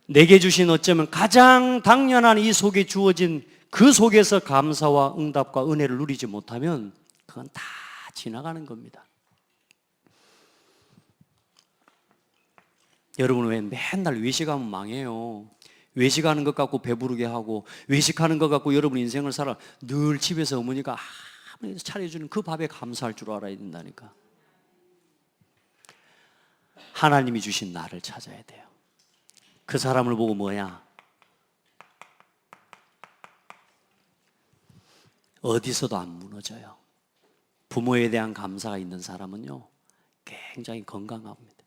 내게 주신 어쩌면 가장 당연한 이 속에 주어진 그 속에서 감사와 응답과 은혜를 누리지 못하면 그건 다 지나가는 겁니다. 여러분, 왜 맨날 외식하면 망해요? 외식하는 것 갖고 배부르게 하고, 외식하는 것 갖고 여러분 인생을 살아. 늘 집에서 어머니가 아무리 차려주는 그 밥에 감사할 줄 알아야 된다니까. 하나님이 주신 나를 찾아야 돼요. 그 사람을 보고 뭐야? 어디서도 안 무너져요. 부모에 대한 감사가 있는 사람은요, 굉장히 건강합니다.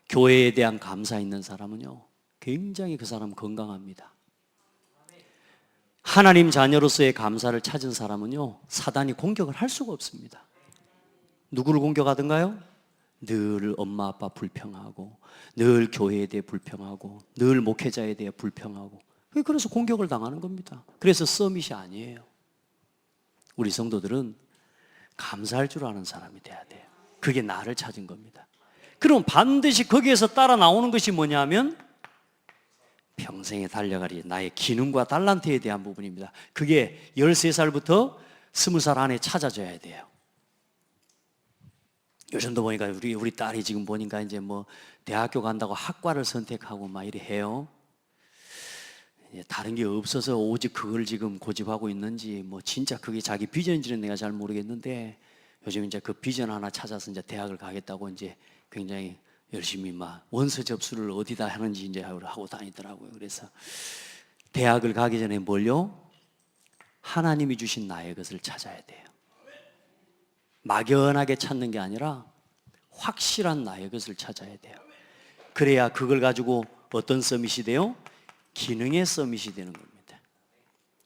교회에 대한 감사 있는 사람은요, 굉장히 그 사람 건강합니다. 하나님 자녀로서의 감사를 찾은 사람은요, 사단이 공격을 할 수가 없습니다. 누구를 공격하든가요? 늘 엄마 아빠 불평하고, 늘 교회에 대해 불평하고, 늘 목회자에 대해 불평하고. 그래서 공격을 당하는 겁니다. 그래서 서밋이 아니에요. 우리 성도들은 감사할 줄 아는 사람이 돼야 돼요. 그게 나를 찾은 겁니다. 그럼 반드시 거기에서 따라 나오는 것이 뭐냐면 평생에 달려가리 나의 기능과 달란트에 대한 부분입니다. 그게 13살부터 20살 안에 찾아져야 돼요. 요즘도 보니까 우리 딸이 지금 보니까 이제 뭐 대학교 간다고 학과를 선택하고 막 이래 해요. 다른 게 없어서 오직 그걸 지금 고집하고 있는지, 뭐 진짜 그게 자기 비전인지는 내가 잘 모르겠는데, 요즘 이제 그 비전 하나 찾아서 이제 대학을 가겠다고 이제 굉장히 열심히 막 원서 접수를 어디다 하는지 이제 하고 다니더라고요. 그래서 대학을 가기 전에 뭘요? 하나님이 주신 나의 것을 찾아야 돼요. 막연하게 찾는 게 아니라 확실한 나의 것을 찾아야 돼요. 그래야 그걸 가지고 어떤 서밋이 돼요? 기능의 서밋이 되는 겁니다.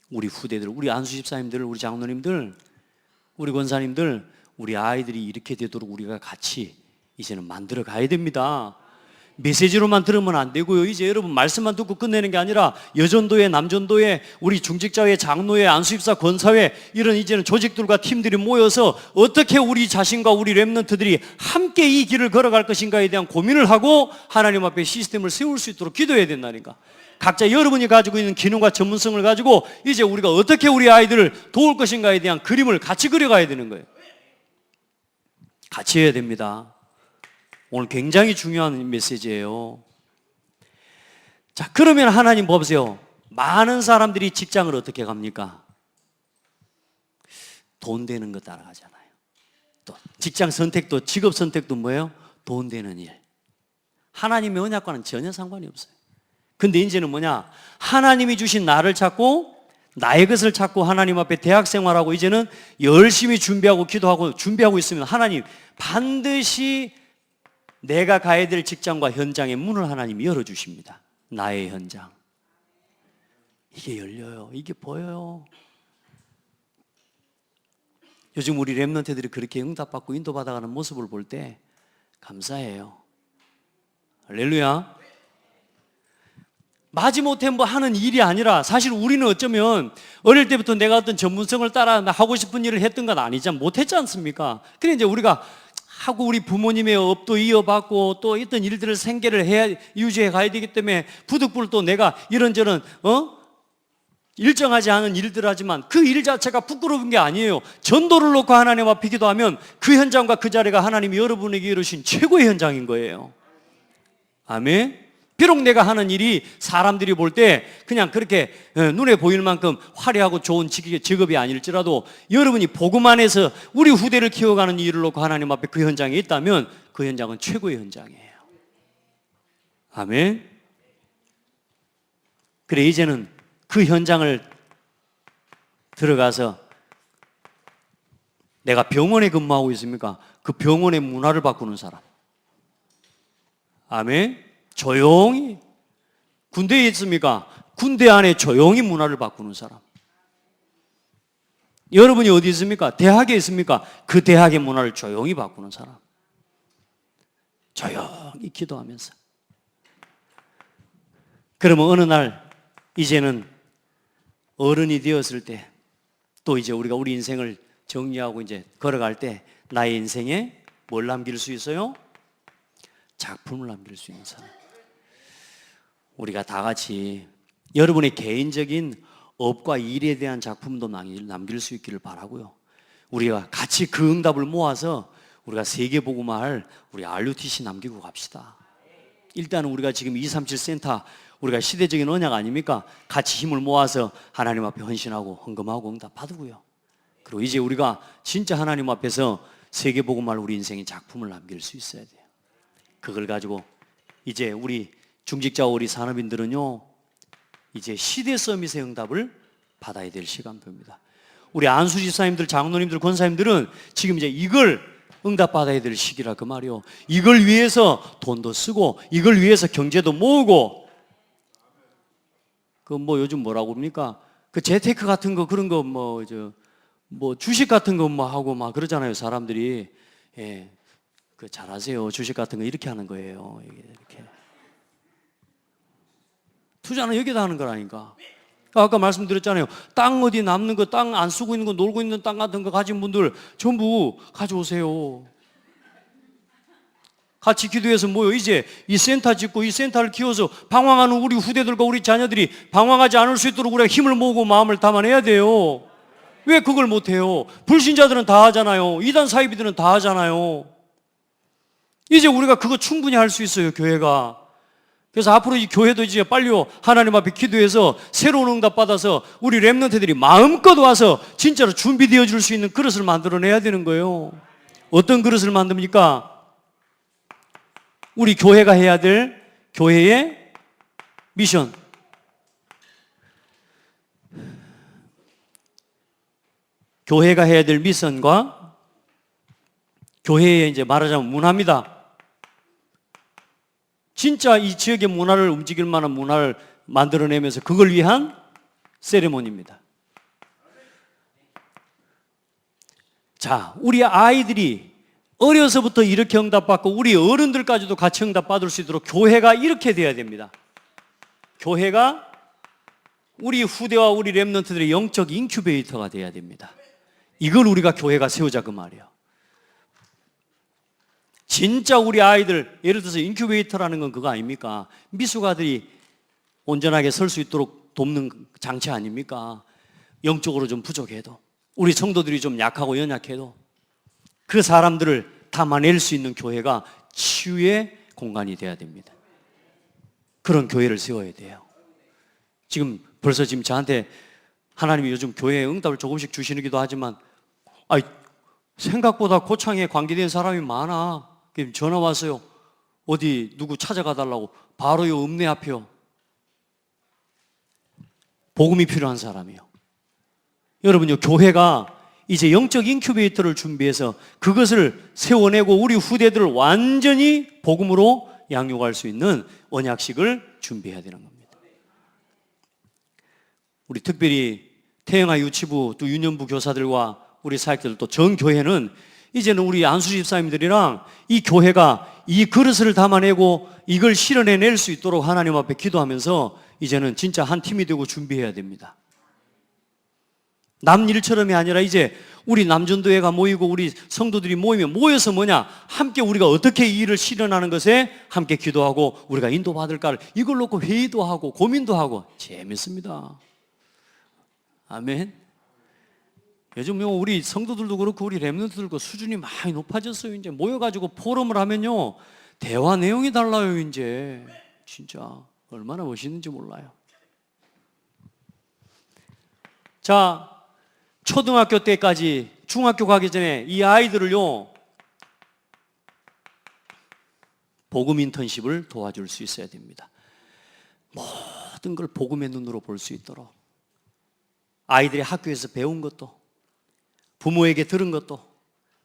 우리 후대들, 우리 안수 집사님들, 우리 장로님들, 우리 권사님들, 우리 아이들이 이렇게 되도록 우리가 같이 이제는 만들어 가야 됩니다. 메시지로만 들으면 안 되고요. 이제 여러분 말씀만 듣고 끝내는 게 아니라 여전도회, 남전도회, 우리 중직자회, 장로회, 안수집사, 권사회, 이런 이제는 조직들과 팀들이 모여서 어떻게 우리 자신과 우리 렘넌트들이 함께 이 길을 걸어갈 것인가에 대한 고민을 하고 하나님 앞에 시스템을 세울 수 있도록 기도해야 된다니까. 각자 여러분이 가지고 있는 기능과 전문성을 가지고 이제 우리가 어떻게 우리 아이들을 도울 것인가에 대한 그림을 같이 그려가야 되는 거예요. 같이 해야 됩니다. 오늘 굉장히 중요한 메시지예요. 자, 그러면 하나님 보세요. 많은 사람들이 직장을 어떻게 갑니까? 돈 되는 거 따라가잖아요. 또 직장 선택도, 직업 선택도 뭐예요? 돈 되는 일. 하나님의 언약과는 전혀 상관이 없어요. 근데 이제는 뭐냐? 하나님이 주신 나를 찾고 나의 것을 찾고 하나님 앞에 대학 생활하고 이제는 열심히 준비하고 기도하고 준비하고 있으면 하나님 반드시 내가 가야 될 직장과 현장의 문을 하나님이 열어주십니다. 나의 현장. 이게 열려요. 이게 보여요. 요즘 우리 렘넌트들이 그렇게 응답받고 인도받아가는 모습을 볼 때 감사해요. 할렐루야. 마지못해 뭐 하는 일이 아니라 사실 우리는 어쩌면 어릴 때부터 내가 어떤 전문성을 따라 하고 싶은 일을 했던 건 아니지 못했지 않습니까? 그래 이제 우리가 하고 우리 부모님의 업도 이어받고 또 어떤 일들을 생계를 해야 유지해 가야 되기 때문에 부득불 또 내가 이런저런 일정하지 않은 일들 하지만 그 일 자체가 부끄러운 게 아니에요. 전도를 놓고 하나님 앞에 기도하면 그 현장과 그 자리가 하나님이 여러분에게 이루신 최고의 현장인 거예요. 아멘. 비록 내가 하는 일이 사람들이 볼 때 그냥 그렇게 눈에 보일 만큼 화려하고 좋은 직업이 아닐지라도 여러분이 복음 안에서 우리 후대를 키워가는 일을 놓고 하나님 앞에 그 현장에 있다면 그 현장은 최고의 현장이에요. 아멘. 그래 이제는 그 현장을 들어가서 내가 병원에 근무하고 있습니까? 그 병원의 문화를 바꾸는 사람. 아멘. 조용히 군대에 있습니까? 군대 안에 조용히 문화를 바꾸는 사람. 여러분이 어디 있습니까? 대학에 있습니까? 그 대학의 문화를 조용히 바꾸는 사람. 조용히 기도하면서. 그러면 어느 날 이제는 어른이 되었을 때 또 이제 우리가 우리 인생을 정리하고 이제 걸어갈 때 나의 인생에 뭘 남길 수 있어요? 작품을 남길 수 있는 사람. 우리가 다 같이 여러분의 개인적인 업과 일에 대한 작품도 남길 수 있기를 바라고요. 우리가 같이 그 응답을 모아서 우리가 세계복음화할 우리 RUTC 남기고 갑시다. 일단은 우리가 지금 237 센터 우리가 시대적인 언약 아닙니까? 같이 힘을 모아서 하나님 앞에 헌신하고 헌금하고 응답 받고요. 그리고 이제 우리가 진짜 하나님 앞에서 세계복음화할 우리 인생의 작품을 남길 수 있어야 돼요. 그걸 가지고 이제 우리 중직자와 우리 산업인들은요 이제 시대 서밋의 응답을 받아야 될 시간표입니다. 우리 안수 집사님들, 장로님들, 권사님들은 지금 이제 이걸 응답 받아야 될 시기라 그 말이요. 이걸 위해서 돈도 쓰고 이걸 위해서 경제도 모으고 그 뭐 요즘 뭐라고 합니까? 그 재테크 같은 거 그런 거 뭐 주식 같은 거 뭐 하고 막 그러잖아요 사람들이. 예, 그 잘하세요. 주식 같은 거 이렇게 하는 거예요. 이렇게 투자는 여기다 하는 거라니까. 아까 말씀드렸잖아요. 땅 어디 남는 거, 땅 안 쓰고 있는 거, 놀고 있는 땅 같은 거 가진 분들 전부 가져오세요. 같이 기도해서 뭐요? 이제 이 센터 짓고 이 센터를 키워서 방황하는 우리 후대들과 우리 자녀들이 방황하지 않을 수 있도록 우리가 힘을 모으고 마음을 담아내야 돼요. 왜 그걸 못해요? 불신자들은 다 하잖아요. 이단 사이비들은 다 하잖아요. 이제 우리가 그거 충분히 할 수 있어요, 교회가. 그래서 앞으로 이 교회도 이제 빨리요 하나님 앞에 기도해서 새로운 응답 받아서 우리 렘넌트들이 마음껏 와서 진짜로 준비되어 줄 수 있는 그릇을 만들어내야 되는 거예요. 어떤 그릇을 만듭니까? 우리 교회가 해야 될 교회의 미션. 교회가 해야 될 미션과 교회의 이제 말하자면 문화입니다. 진짜 이 지역의 문화를 움직일 만한 문화를 만들어내면서 그걸 위한 세레모니입니다. 자, 우리 아이들이 어려서부터 이렇게 응답받고 우리 어른들까지도 같이 응답받을 수 있도록 교회가 이렇게 돼야 됩니다. 교회가 우리 후대와 우리 렘넌트들의 영적 인큐베이터가 돼야 됩니다. 이걸 우리가 교회가 세우자 그 말이에요. 진짜 우리 아이들, 예를 들어서 인큐베이터라는 건 그거 아닙니까? 미숙아들이 온전하게 설 수 있도록 돕는 장치 아닙니까? 영적으로 좀 부족해도, 우리 성도들이 좀 약하고 연약해도 그 사람들을 담아낼 수 있는 교회가 치유의 공간이 돼야 됩니다. 그런 교회를 세워야 돼요. 지금 벌써 지금 저한테 하나님이 요즘 교회에 응답을 조금씩 주시기도 하지만 생각보다 고창에 관계된 사람이 많아. 전화 왔어요. 어디 누구 찾아가 달라고. 바로요 읍내 앞이요. 복음이 필요한 사람이요. 여러분요, 교회가 이제 영적 인큐베이터를 준비해서 그것을 세워내고 우리 후대들을 완전히 복음으로 양육할 수 있는 언약식을 준비해야 되는 겁니다. 우리 특별히 태영아 유치부 또 유년부 교사들과 우리 사역들 또 전 교회는 이제는 우리 안수 집사님들이랑 이 교회가 이 그릇을 담아내고 이걸 실현해낼 수 있도록 하나님 앞에 기도하면서 이제는 진짜 한 팀이 되고 준비해야 됩니다. 남 일처럼이 아니라 이제 우리 남전도회가 모이고 우리 성도들이 모이면 모여서 뭐냐? 함께 우리가 어떻게 이 일을 실현하는 것에 함께 기도하고 우리가 인도받을까를 이걸 놓고 회의도 하고 고민도 하고 재밌습니다. 아멘. 요즘 우리 성도들도 그렇고 우리 렘넌트들도 수준이 많이 높아졌어요. 이제 모여가지고 포럼을 하면요. 대화 내용이 달라요, 이제. 진짜 얼마나 멋있는지 몰라요. 자, 초등학교 때까지 중학교 가기 전에 이 아이들을요 복음 인턴십을 도와줄 수 있어야 됩니다. 모든 걸 복음의 눈으로 볼 수 있도록 아이들이 학교에서 배운 것도 부모에게 들은 것도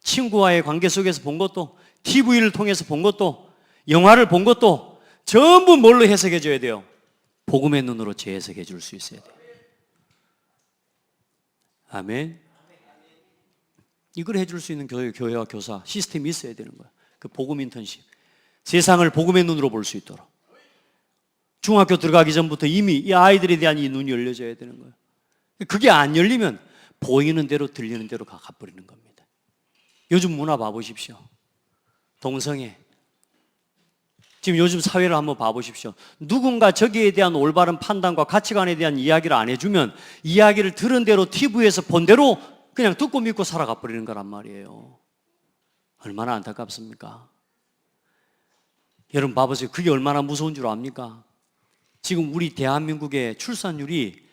친구와의 관계 속에서 본 것도 TV를 통해서 본 것도 영화를 본 것도 전부 뭘로 해석해 줘야 돼요? 복음의 눈으로 재해석해 줄 수 있어야 돼요. 아멘. 이걸 해줄 수 있는 교회와 교사 시스템이 있어야 되는 거야. 그 복음 인턴십. 세상을 복음의 눈으로 볼 수 있도록. 중학교 들어가기 전부터 이미 이 아이들에 대한 이 눈이 열려져야 되는 거예요. 그게 안 열리면 보이는 대로 들리는 대로 가버리는 겁니다. 요즘 문화 봐보십시오. 동성애. 지금 요즘 사회를 한번 봐보십시오. 누군가 저기에 대한 올바른 판단과 가치관에 대한 이야기를 안 해주면 이야기를 들은 대로 TV에서 본 대로 그냥 듣고 믿고 살아가 버리는 거란 말이에요. 얼마나 안타깝습니까? 여러분 봐보세요. 그게 얼마나 무서운 줄 압니까? 지금 우리 대한민국의 출산율이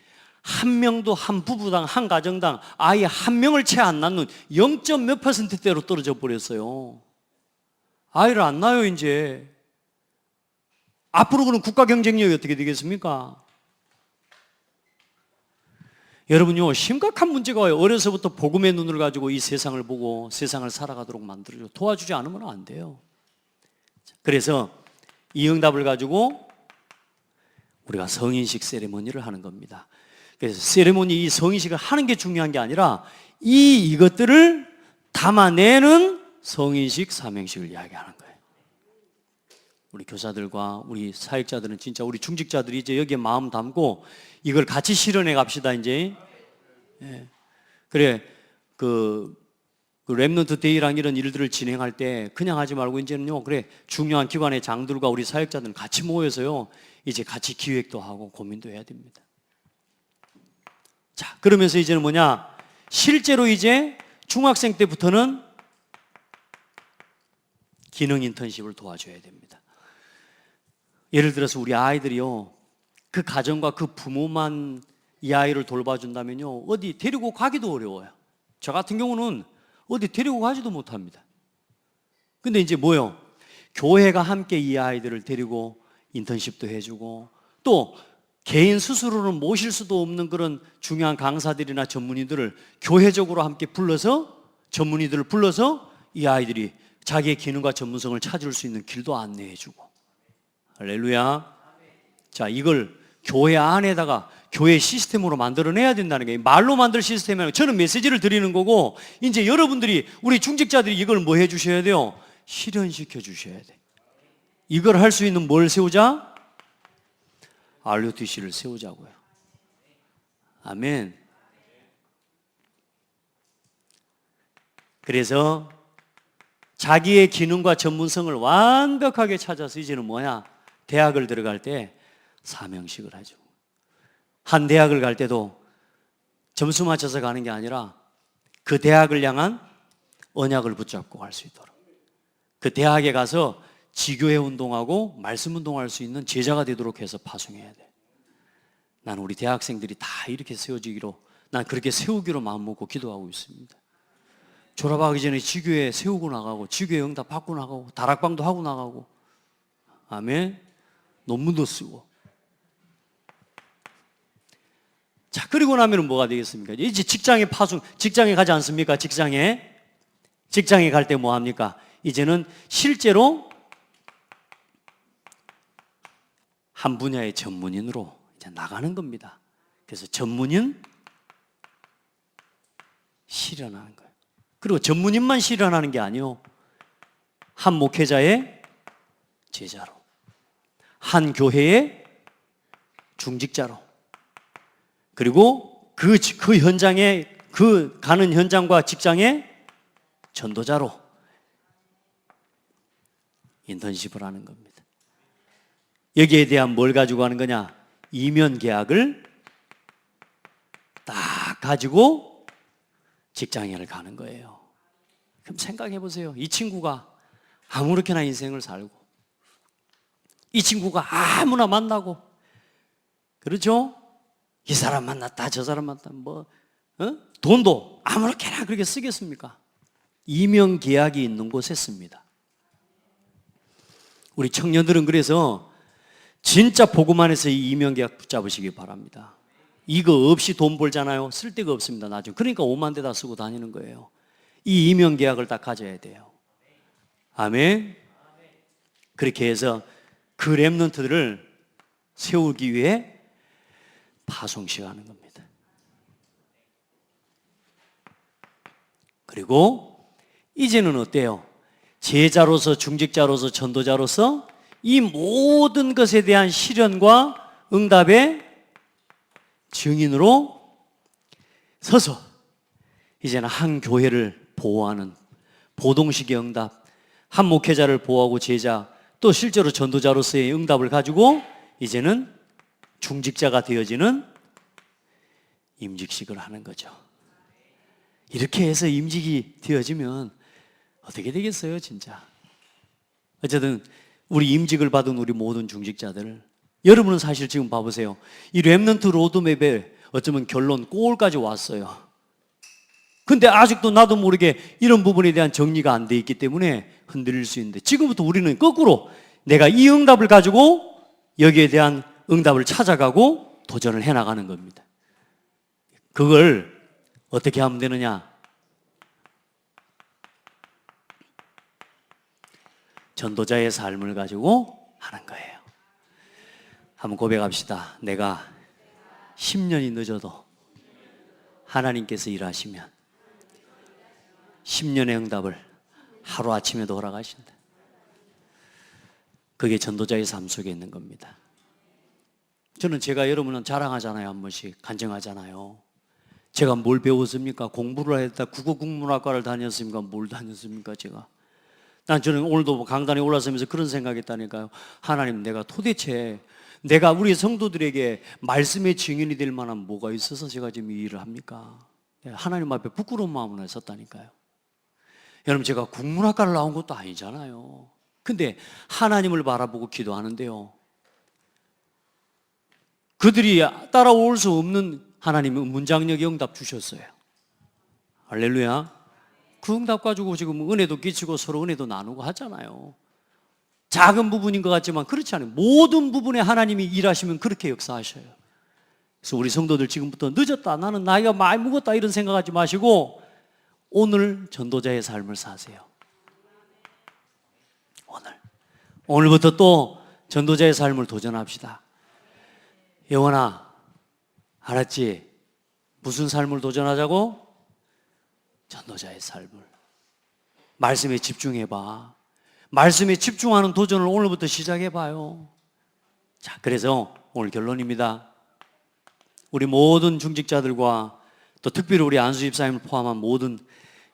한 명도 한 부부당 한 가정당 아예 한 명을 채 안 낳는 0. 몇 %대로 떨어져 버렸어요. 아이를 안 낳아요 이제. 앞으로 그럼 국가 경쟁력이 어떻게 되겠습니까? 여러분요 심각한 문제가 와요. 어려서부터 복음의 눈을 가지고 이 세상을 보고 세상을 살아가도록 만들어줘 도와주지 않으면 안 돼요. 그래서 이 응답을 가지고 우리가 성인식 세레모니를 하는 겁니다. 그래서 세레모니 이 성인식을 하는 게 중요한 게 아니라 이것들을 담아내는 성인식 삼행식을 이야기하는 거예요. 우리 교사들과 우리 사역자들은 진짜 우리 중직자들이 이제 여기에 마음 담고 이걸 같이 실현해 갑시다 이제. 예. 그래 그 렘넌트 데이랑 이런 일들을 진행할 때 그냥 하지 말고 이제는요 그래 중요한 기관의 장들과 우리 사역자들은 같이 모여서요 이제 같이 기획도 하고 고민도 해야 됩니다. 자 그러면서 이제는 뭐냐 실제로 이제 중학생 때부터는 기능 인턴십을 도와줘야 됩니다. 예를 들어서 우리 아이들이요 그 가정과 그 부모만 이 아이를 돌봐준다면요 어디 데리고 가기도 어려워요. 저 같은 경우는 어디 데리고 가지도 못합니다. 근데 이제 뭐요? 교회가 함께 이 아이들을 데리고 인턴십도 해주고 또 개인 스스로는 모실 수도 없는 그런 중요한 강사들이나 전문의들을 교회적으로 함께 불러서 전문의들을 불러서 이 아이들이 자기의 기능과 전문성을 찾을 수 있는 길도 안내해주고 할렐루야. 자 이걸 교회 안에다가 교회 시스템으로 만들어내야 된다는 게 말로 만들 시스템이 아니고 저는 메시지를 드리는 거고 이제 여러분들이 우리 중직자들이 이걸 뭐 해주셔야 돼요? 실현시켜 주셔야 돼. 이걸 할 수 있는 뭘 세우자? RUTC를 세우자고요. 아멘. 그래서 자기의 기능과 전문성을 완벽하게 찾아서 이제는 뭐냐? 대학을 들어갈 때 사명식을 하죠. 한 대학을 갈 때도 점수 맞춰서 가는 게 아니라 그 대학을 향한 언약을 붙잡고 갈 수 있도록 그 대학에 가서 지교회 운동하고 말씀 운동할 수 있는 제자가 되도록 해서 파송해야 돼. 난 우리 대학생들이 다 이렇게 세워지기로 난 그렇게 세우기로 마음먹고 기도하고 있습니다. 졸업하기 전에 지교회 세우고 나가고 지교회 응답 받고 나가고 다락방도 하고 나가고 아멘. 논문도 쓰고 자 그리고 나면 뭐가 되겠습니까? 이제 직장에 파송 직장에 가지 않습니까? 직장에 갈 때 뭐 합니까? 이제는 실제로 한 분야의 전문인으로 이제 나가는 겁니다. 그래서 전문인 실현하는 거예요. 그리고 전문인만 실현하는 게 아니요. 한 목회자의 제자로, 한 교회의 중직자로, 그리고 그 현장에, 그 가는 현장과 직장에 전도자로 인턴십을 하는 겁니다. 여기에 대한 뭘 가지고 하는 거냐? 이면 계약을 딱 가지고 직장인을 가는 거예요. 그럼 생각해 보세요. 이 친구가 아무렇게나 인생을 살고, 이 친구가 아무나 만나고, 그렇죠? 이 사람 만났다, 저 사람 만났다, 돈도 아무렇게나 그렇게 쓰겠습니까? 이면 계약이 있는 곳에 씁니다. 우리 청년들은 그래서 진짜 복음 안에서 이 이면 계약 붙잡으시기 바랍니다. 이거 없이 돈 벌잖아요. 쓸 데가 없습니다, 나중에. 그러니까 5만 대다 쓰고 다니는 거예요. 이 이면 계약을 딱 가져야 돼요. 아멘. 그렇게 해서 그 렘넌트들을 세우기 위해 파송식 하는 겁니다. 그리고 이제는 어때요? 제자로서, 중직자로서, 전도자로서 이 모든 것에 대한 실현과 응답의 증인으로 서서 이제는 한 교회를 보호하는 보동식의 응답, 한 목회자를 보호하고 제자, 또 실제로 전도자로서의 응답을 가지고 이제는 중직자가 되어지는 임직식을 하는 거죠. 이렇게 해서 임직이 되어지면 어떻게 되겠어요, 진짜? 어쨌든 우리 임직을 받은 우리 모든 중직자들, 여러분은 사실 지금 봐보세요. 이 렘넌트 로드맵에 어쩌면 결론 골까지 왔어요. 근데 아직도 나도 모르게 이런 부분에 대한 정리가 안 돼 있기 때문에 흔들릴 수 있는데, 지금부터 우리는 거꾸로 내가 이 응답을 가지고 여기에 대한 응답을 찾아가고 도전을 해나가는 겁니다. 그걸 어떻게 하면 되느냐? 전도자의 삶을 가지고 하는 거예요. 한번 고백합시다. 내가 10년이 늦어도 하나님께서 일하시면 10년의 응답을 하루아침에도 허락하신다. 그게 전도자의 삶 속에 있는 겁니다. 저는 제가 여러분은 자랑하잖아요. 한 번씩 간증하잖아요. 제가 뭘 배웠습니까? 공부를 했다, 국어국문학과를 다녔습니까? 뭘 다녔습니까? 저는 오늘도 강단에 올라서면서 그런 생각했다니까요. 하나님, 내가 도대체 내가 우리 성도들에게 말씀의 증인이 될 만한 뭐가 있어서 제가 지금 이 일을 합니까? 하나님 앞에 부끄러운 마음으로 했었다니까요. 여러분, 제가 국문학과를 나온 것도 아니잖아요. 근데 하나님을 바라보고 기도하는데요, 그들이 따라올 수 없는 하나님은 문장력의 응답 주셨어요. 할렐루야. 그 응답 가지고 지금 은혜도 끼치고 서로 은혜도 나누고 하잖아요. 작은 부분인 것 같지만 그렇지 않아요. 모든 부분에 하나님이 일하시면 그렇게 역사하셔요. 그래서 우리 성도들 지금부터 늦었다, 나는 나이가 많이 먹었다, 이런 생각하지 마시고 오늘 전도자의 삶을 사세요. 오늘부터 또 전도자의 삶을 도전합시다. 영원아, 알았지? 무슨 삶을 도전하자고? 전도자의 삶을. 말씀에 집중해봐. 말씀에 집중하는 도전을 오늘부터 시작해봐요. 자, 그래서 오늘 결론입니다. 우리 모든 중직자들과 또 특별히 우리 안수 집사님을 포함한 모든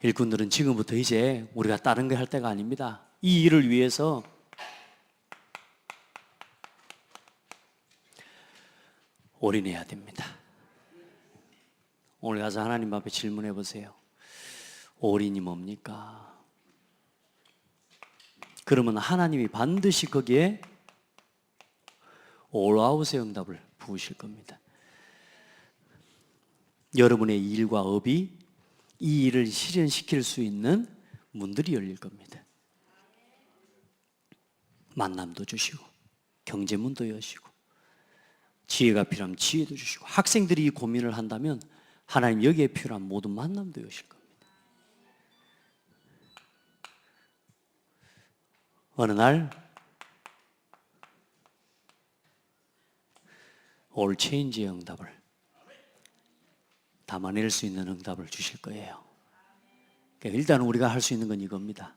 일꾼들은 지금부터 이제 우리가 다른 거 할 때가 아닙니다. 이 일을 위해서 올인해야 됩니다. 오늘 가서 하나님 앞에 질문해 보세요. 올인이 뭡니까? 그러면 하나님이 반드시 거기에 올아웃의 응답을 부으실 겁니다. 여러분의 일과 업이 이 일을 실현시킬 수 있는 문들이 열릴 겁니다. 만남도 주시고, 경제문도 여시고, 지혜가 필요하면 지혜도 주시고, 학생들이 이 고민을 한다면 하나님 여기에 필요한 모든 만남도 여실 겁니다. 어느 날 올 체인지의 응답을 담아낼 수 있는 응답을 주실 거예요. 그러니까 일단 우리가 할 수 있는 건 이겁니다.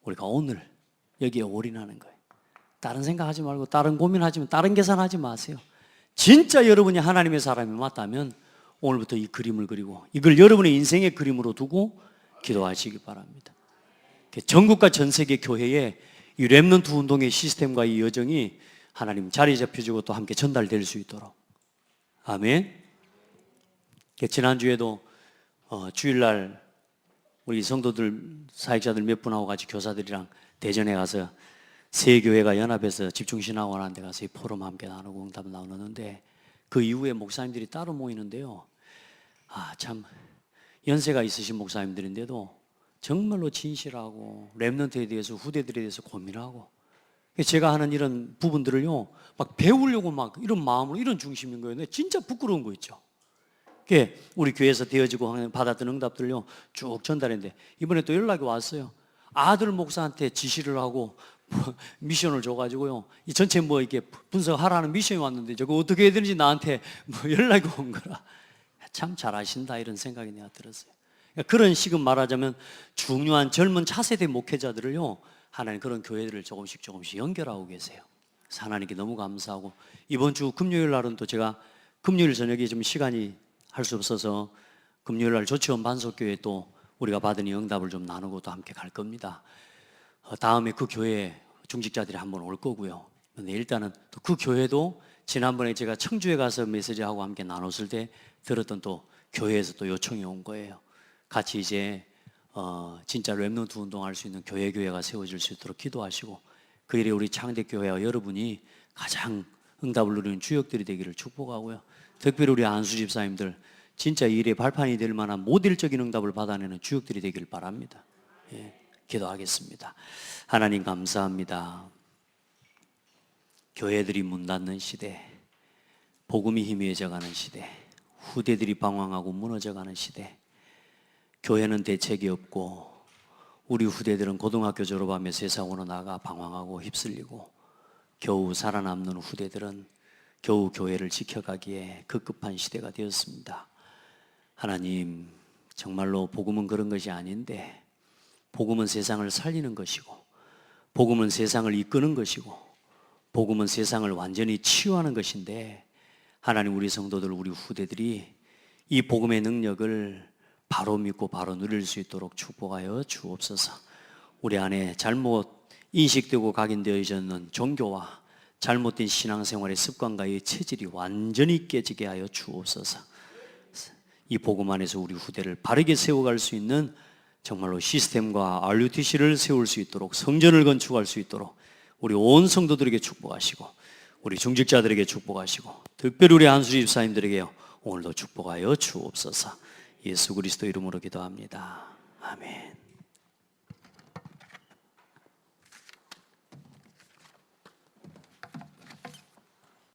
우리가 오늘 여기에 올인하는 거예요. 다른 생각하지 말고, 다른 고민하지 말고, 다른 계산하지 마세요. 진짜 여러분이 하나님의 사람이 맞다면 오늘부터 이 그림을 그리고 이걸 여러분의 인생의 그림으로 두고 기도하시기 바랍니다. 전국과 전 세계 교회에 이 렘넌트 운동의 시스템과 이 여정이 하나님 자리 잡혀지고 또 함께 전달될 수 있도록. 아멘. 지난주에도 주일날 우리 성도들, 사역자들 몇 분하고 같이 교사들이랑 대전에 가서 세 교회가 연합해서 집중신학원 하는 데 가서 이 포럼 함께 나누고 응답을 나누는데 그 이후에 목사님들이 따로 모이는데요. 참 연세가 있으신 목사님들인데도 정말로 진실하고 렘넌트에 대해서 후대들에 대해서 고민하고 제가 하는 이런 부분들을요 막 배우려고 막 이런 마음으로 이런 중심인 거예요. 근데 진짜 부끄러운 거 있죠. 우리 교회에서 되어지고 받았던 응답들을요 쭉 전달했는데 이번에 또 연락이 왔어요. 아들 목사한테 지시를 하고 미션을 줘가지고요 이 전체 이렇게 분석하라는 미션이 왔는데 저거 어떻게 해야 되는지 나한테 연락이 온 거라. 참 잘하신다 이런 생각이 내가 들었어요. 그런 식으로 말하자면 중요한 젊은 차세대 목회자들을요 하나님 그런 교회들을 조금씩 연결하고 계세요. 하나님께 너무 감사하고 이번 주 금요일 날은 또 제가 금요일 저녁에 좀 시간이 할 수 없어서 금요일 날 조치원 반석교회 또 우리가 받은 이 응답을 좀 나누고 또 함께 갈 겁니다. 다음에 그 교회에 중직자들이 한번 올 거고요. 근데 일단은 또 그 교회도 지난번에 제가 청주에 가서 메시지하고 함께 나눴을 때 들었던 또 교회에서 또 요청이 온 거예요. 같이 이제 진짜 렘넌트 운동할 수 있는 교회가 세워질 수 있도록 기도하시고 그 일에 우리 창대교회와 여러분이 가장 응답을 누리는 주역들이 되기를 축복하고요. 특별히 우리 안수 집사님들 진짜 이 일에 발판이 될 만한 모델적인 응답을 받아내는 주역들이 되기를 바랍니다. 기도하겠습니다. 하나님 감사합니다. 교회들이 문 닫는 시대, 복음이 희미해져가는 시대, 후대들이 방황하고 무너져가는 시대, 교회는 대책이 없고 우리 후대들은 고등학교 졸업하며 세상으로 나가 방황하고 휩쓸리고 겨우 살아남는 후대들은 겨우 교회를 지켜가기에 급급한 시대가 되었습니다. 하나님, 정말로 복음은 그런 것이 아닌데 복음은 세상을 살리는 것이고 복음은 세상을 이끄는 것이고 복음은 세상을 완전히 치유하는 것인데 하나님 우리 성도들, 우리 후대들이 이 복음의 능력을 바로 믿고 바로 누릴 수 있도록 축복하여 주옵소서. 우리 안에 잘못 인식되고 각인되어져 있는 종교와 잘못된 신앙생활의 습관과의 체질이 완전히 깨지게 하여 주옵소서. 이 복음 안에서 우리 후대를 바르게 세워갈 수 있는 정말로 시스템과 RUTC를 세울 수 있도록 성전을 건축할 수 있도록 우리 온 성도들에게 축복하시고 우리 중직자들에게 축복하시고 특별히 우리 안수 집사님들에게 오늘도 축복하여 주옵소서. 예수 그리스도 이름으로 기도합니다. 아멘.